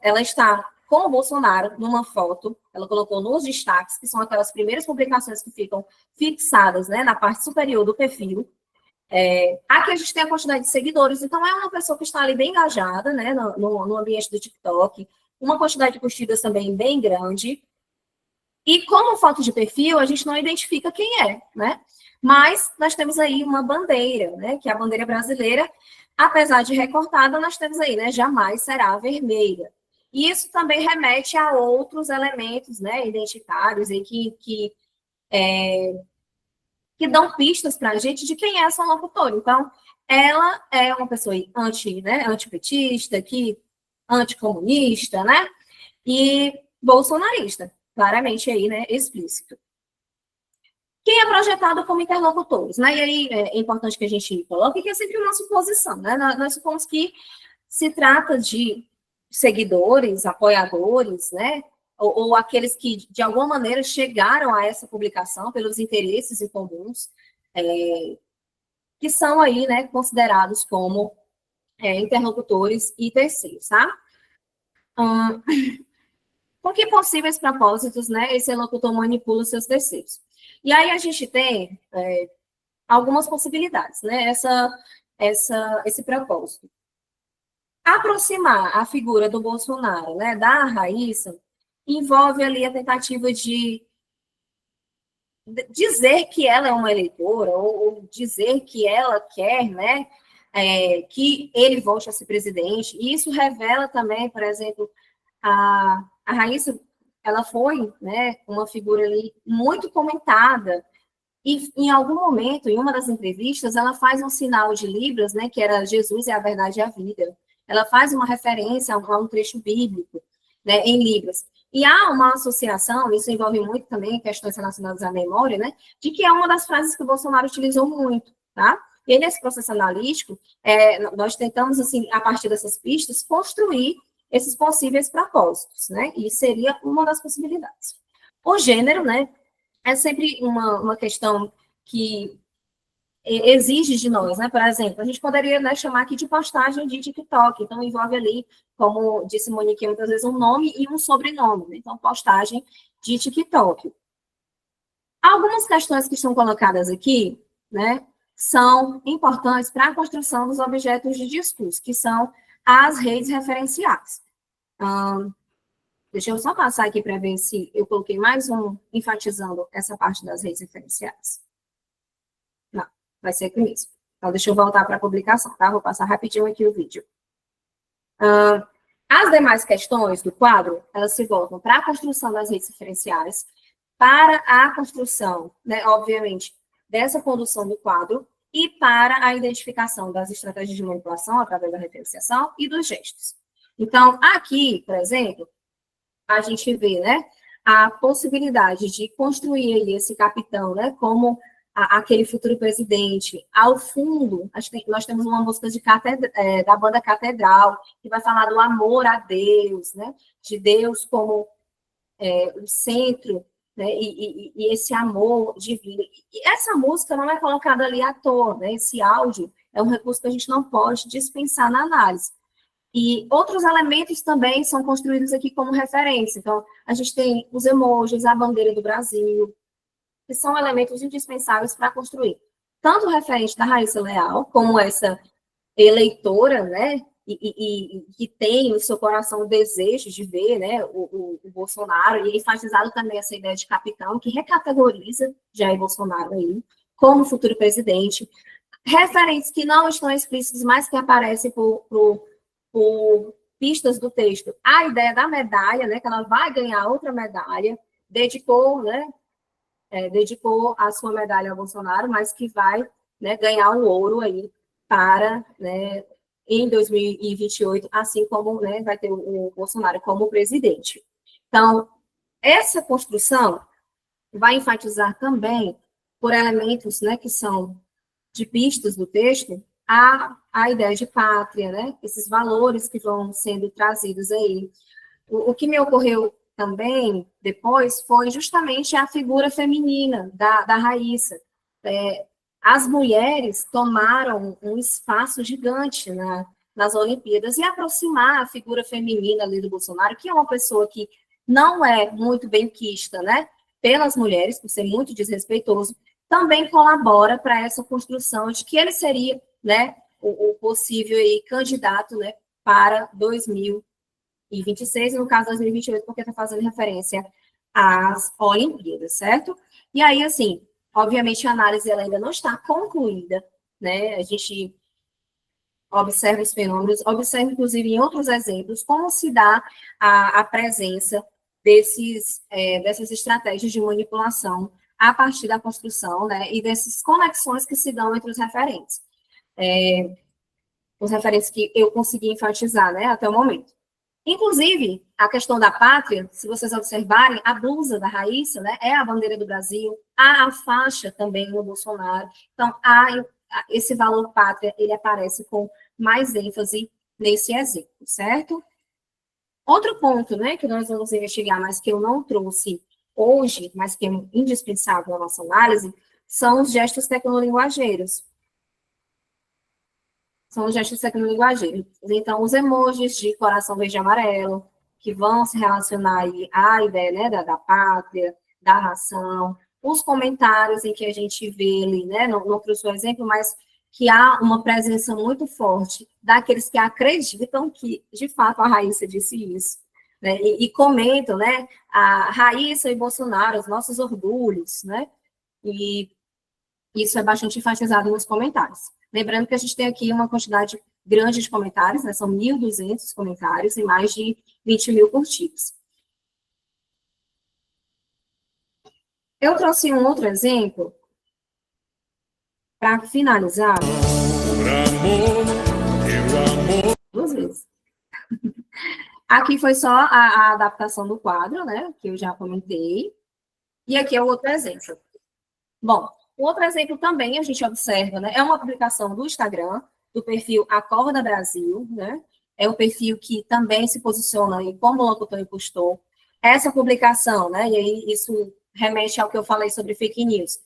ela está com o Bolsonaro numa foto, ela colocou nos destaques, que são aquelas primeiras publicações que ficam fixadas, né, na parte superior do perfil. Aqui a gente tem a quantidade de seguidores, então é uma pessoa que está ali bem engajada, né, no ambiente do TikTok, uma quantidade de curtidas também bem grande. E como foto de perfil, a gente não identifica quem é, né? Mas nós temos aí uma bandeira, né, que é a bandeira brasileira, apesar de recortada, nós temos aí, né, jamais será vermelha. E isso também remete a outros elementos, né, identitários e que dão pistas para a gente de quem é essa locutora. Então, ela é uma pessoa antipetista, anticomunista, né, e bolsonarista, claramente aí, né, explícito. Quem é projetado como interlocutores, né, e aí é importante que a gente coloque que é sempre uma suposição, né, nós supomos que se trata de seguidores, apoiadores, né? Ou aqueles que, de alguma maneira, chegaram a essa publicação pelos interesses em comuns, que são aí, né, considerados como interlocutores e terceiros, tá? Com que possíveis propósitos, né, esse interlocutor manipula os seus terceiros? E aí a gente tem algumas possibilidades, né, esse propósito. Aproximar a figura do Bolsonaro, né, da Raíssa, envolve ali a tentativa de dizer que ela é uma eleitora, ou dizer que ela quer, né, que ele volte a ser presidente. E isso revela também, por exemplo, a Raíssa, ela foi, né, uma figura ali muito comentada, e em algum momento, em uma das entrevistas, ela faz um sinal de Libras, né, que era Jesus é a verdade e a vida. Ela faz uma referência a um trecho bíblico, né, em Libras. E há uma associação, isso envolve muito também questões relacionadas à memória, né, de que é uma das frases que o Bolsonaro utilizou muito, tá? E nesse processo analítico, nós tentamos, assim, a partir dessas pistas, construir esses possíveis propósitos, né, e seria uma das possibilidades. O gênero, né, é sempre uma questão que exige de nós, né? Por exemplo, a gente poderia, né, chamar aqui de postagem de TikTok, então envolve ali, como disse Monique, muitas vezes um nome e um sobrenome, né? Então postagem de TikTok. Algumas questões que estão colocadas aqui, né, são importantes para a construção dos objetos de discurso, que são as redes referenciais. Deixa eu só passar aqui para ver se eu coloquei mais um enfatizando essa parte das redes referenciais. Não, vai ser aqui mesmo. Então, deixa eu voltar para a publicação, tá? Vou passar rapidinho aqui o vídeo. As demais questões do quadro, elas se voltam para a construção das redes referenciais, para a construção, né, obviamente, dessa condução do quadro e para a identificação das estratégias de manipulação através da referenciação e dos gestos. Então, aqui, por exemplo, a gente vê, né, a possibilidade de construir aí esse capitão, né, como aquele futuro presidente. Ao fundo, nós temos uma música da banda Catedral, que vai falar do amor a Deus, né, de Deus como o centro, né, e esse amor divino. E essa música não é colocada ali à toa, né, esse áudio é um recurso que a gente não pode dispensar na análise. E outros elementos também são construídos aqui como referência. Então, a gente tem os emojis, a bandeira do Brasil, que são elementos indispensáveis para construir. Tanto o referente da Raíssa Leal, como essa eleitora, né, e que tem no seu coração o desejo de ver, né, o Bolsonaro, e enfatizado também essa ideia de capitão, que recategoriza Jair Bolsonaro aí, como futuro presidente. Referentes que não estão explícitos, mas que aparecem por pistas do texto. A ideia da medalha, né, que ela vai ganhar outra medalha, dedicou a sua medalha ao Bolsonaro, mas que vai, né, ganhar um ouro aí para, né, em 2028, assim como, né, vai ter o Bolsonaro como presidente. Então, essa construção vai enfatizar também, por elementos, né, que são de pistas do texto, a ideia de pátria, né, esses valores que vão sendo trazidos aí. O que me ocorreu também depois foi justamente a figura feminina da Raíssa. As mulheres tomaram um espaço gigante nas Olimpíadas e aproximar a figura feminina ali do Bolsonaro, que é uma pessoa que não é muito benquista, né, pelas mulheres, por ser muito desrespeitoso, também colabora para essa construção de que ele seria, né, o possível aí, candidato, né, para 2026, no caso 2028, porque está fazendo referência às Olimpíadas, certo? E aí, assim, obviamente a análise ela ainda não está concluída, né? A gente observa os fenômenos, observa inclusive em outros exemplos como se dá a presença dessas estratégias de manipulação a partir da construção, né, e dessas conexões que se dão entre os referentes. Os referentes que eu consegui enfatizar, né, até o momento. Inclusive, a questão da pátria, se vocês observarem, a blusa da Raíssa, né, é a bandeira do Brasil, há a faixa também no Bolsonaro. Então, esse valor pátria, ele aparece com mais ênfase nesse exemplo, certo? Outro ponto, né, que nós vamos investigar, mas que eu não trouxe hoje, mas que é indispensável na nossa análise, são os gestos tecnolinguageiros. São os gestos tecnolinguageiros. Então, os emojis de coração verde e amarelo, que vão se relacionar aí à ideia, né, da pátria, da nação, os comentários em que a gente vê ali, né, não trouxe o exemplo, mas que há uma presença muito forte daqueles que acreditam que, de fato, a Raíssa disse isso, né, e comentam, né, a Raíssa e Bolsonaro, os nossos orgulhos, né, e isso é bastante enfatizado nos comentários. Lembrando que a gente tem aqui uma quantidade grande de comentários, né, são 1.200 comentários e mais de 20.000 curtidas. Eu trouxe um outro exemplo para finalizar. Por amor, meu amor. 2 vezes. Aqui foi só a adaptação do quadro, né, que eu já comentei. E aqui é o outro exemplo. Bom, o outro exemplo também a gente observa, né, é uma publicação do Instagram, do perfil Acorda Brasil, né, é um perfil que também se posiciona aí como locutor impostor. Essa publicação, né, e aí isso remete ao que eu falei sobre fake news.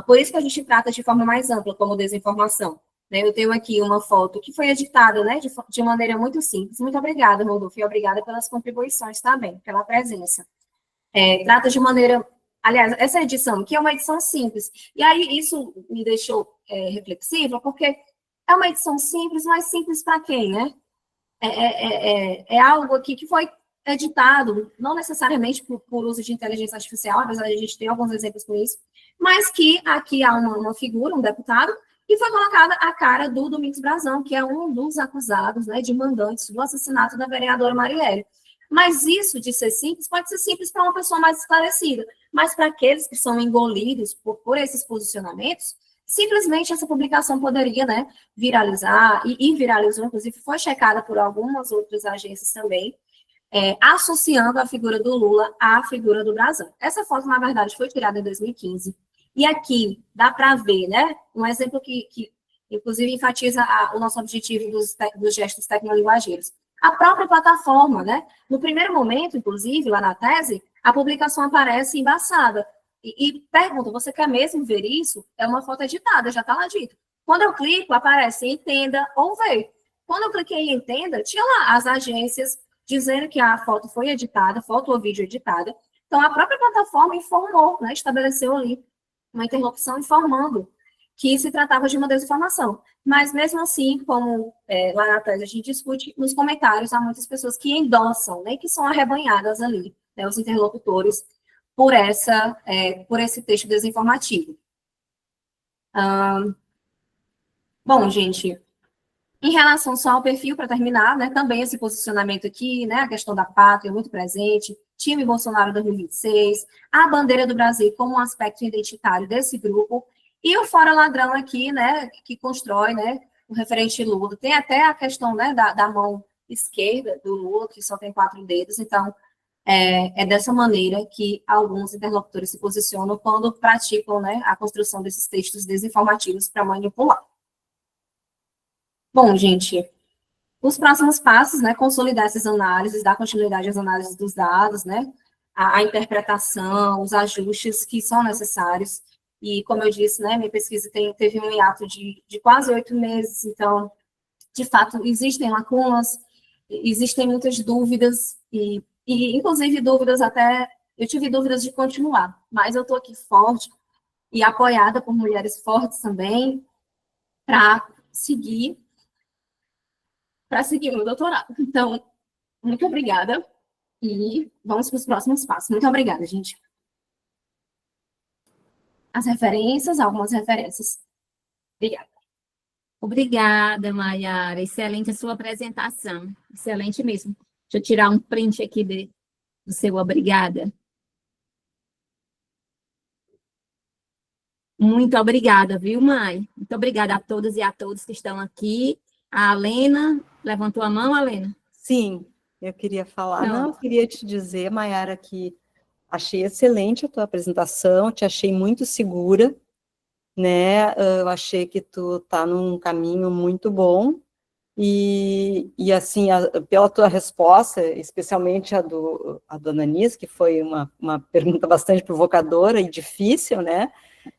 Por isso que a gente trata de forma mais ampla, como desinformação. Né? Eu tenho aqui uma foto que foi editada, né, de maneira muito simples. Muito obrigada, Rodolfo, e obrigada pelas contribuições também, pela presença. Trata de maneira... Aliás, essa edição, que é uma edição simples. E aí, isso me deixou reflexiva, porque é uma edição simples, mas simples para quem, né? É algo aqui que foi editado, não necessariamente por uso de inteligência artificial, apesar de a gente ter alguns exemplos por isso, mas que aqui há uma figura, um deputado, e foi colocada a cara do Domingos Brazão, que é um dos acusados, né, de mandantes do assassinato da vereadora Marielle. Mas isso de ser simples, pode ser simples para uma pessoa mais esclarecida, mas para aqueles que são engolidos por esses posicionamentos, simplesmente essa publicação poderia, né, viralizar, e viralizou, inclusive foi checada por algumas outras agências também, associando a figura do Lula à figura do Brazão. Essa foto, na verdade, foi tirada em 2015, e aqui dá para ver, né, um exemplo que inclusive enfatiza o nosso objetivo dos gestos tecnolinguageiros. A própria plataforma, né, no primeiro momento, inclusive, lá na tese, a publicação aparece embaçada, e pergunta, você quer mesmo ver isso? É uma foto editada, já está lá dito. Quando eu clico, aparece entenda ou ver. Quando eu cliquei em entenda, tinha lá as agências dizendo que a foto foi editada, foto ou vídeo editada. Então, a própria plataforma informou, né, estabeleceu ali uma interlocução informando que se tratava de uma desinformação. Mas, mesmo assim, como lá na tese a gente discute, nos comentários há muitas pessoas que endossam, né, que são arrebanhadas ali, né, os interlocutores, por esse texto desinformativo. Bom, gente, em relação só ao perfil, para terminar, né, também esse posicionamento aqui, né, a questão da pátria muito presente, time Bolsonaro 2026, a bandeira do Brasil como um aspecto identitário desse grupo, e o Fora Ladrão aqui, né, que constrói, né, o referente Lula. Tem até a questão, né, da mão esquerda do Lula, que só tem 4 dedos, então é dessa maneira que alguns interlocutores se posicionam quando praticam, né, a construção desses textos desinformativos para manipular. Bom, gente, os próximos passos, né, consolidar essas análises, dar continuidade às análises dos dados, né, a interpretação, os ajustes que são necessários, e como eu disse, né, minha pesquisa teve um hiato de quase 8 meses, então, de fato, existem lacunas, existem muitas dúvidas, e inclusive dúvidas até, eu tive dúvidas de continuar, mas eu estou aqui forte e apoiada por mulheres fortes também, para seguir o meu doutorado. Então, muito obrigada, e vamos para os próximos passos. Muito obrigada, gente. Algumas referências. Obrigada. Obrigada, Maiara. Excelente a sua apresentação. Excelente mesmo. Deixa eu tirar um print aqui do seu obrigada. Muito obrigada, viu, Mai? Muito obrigada a todas e a todos que estão aqui. A Alena, levantou a mão, Alena? Sim, eu queria falar. Não. Eu queria te dizer, Maiara, que achei excelente a tua apresentação, te achei muito segura, né? Eu achei que tu tá num caminho muito bom, e assim, pela tua resposta, especialmente a do Ananis, que foi uma pergunta bastante provocadora e difícil, né,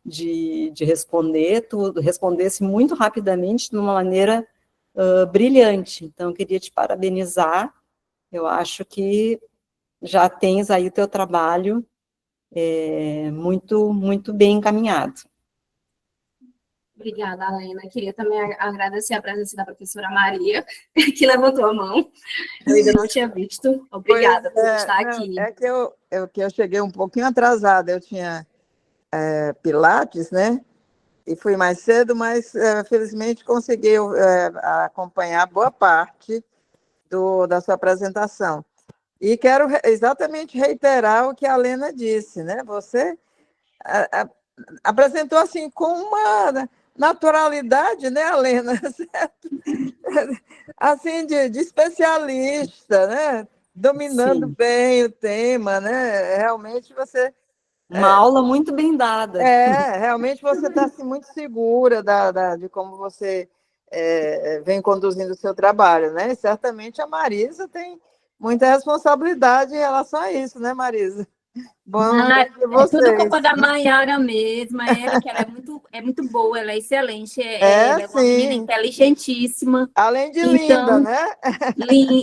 de responder, tu respondesse muito rapidamente, de uma maneira brilhante. Então, eu queria te parabenizar. Eu acho que já tens aí o teu trabalho muito, muito bem encaminhado. Obrigada, Alena. Queria também agradecer a presença da professora Maria, que levantou a mão. Eu ainda não tinha visto. Obrigada por estar aqui. É que eu cheguei um pouquinho atrasada. Eu tinha Pilates, né? E fui mais cedo, mas felizmente consegui acompanhar boa parte da sua apresentação. E quero exatamente reiterar o que a Alena disse, né? Você apresentou assim com uma naturalidade, né, Alena? Certo? Assim, de especialista, né? Dominando Sim. bem o tema, né? Realmente você... Uma aula muito bem dada. Realmente você está assim, muito segura de como você vem conduzindo o seu trabalho, né? E certamente a Marisa tem muita responsabilidade em relação a isso, né, Marisa? Bom ver vocês. É tudo culpa da Maiara mesmo, ela, que ela é muito boa, ela é excelente, ela é uma menina inteligentíssima. Além de linda, né?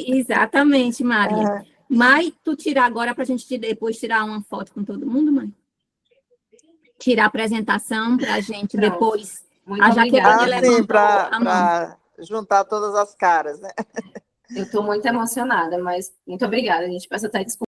Exatamente, Maria. Mas tu tirar agora para a gente depois tirar uma foto com todo mundo, mãe? Tirar a apresentação para a gente depois. Muito a Jaqueline levantou a mão. Para juntar todas as caras, né? Eu estou muito emocionada, mas muito obrigada, gente. Peço até desculpa.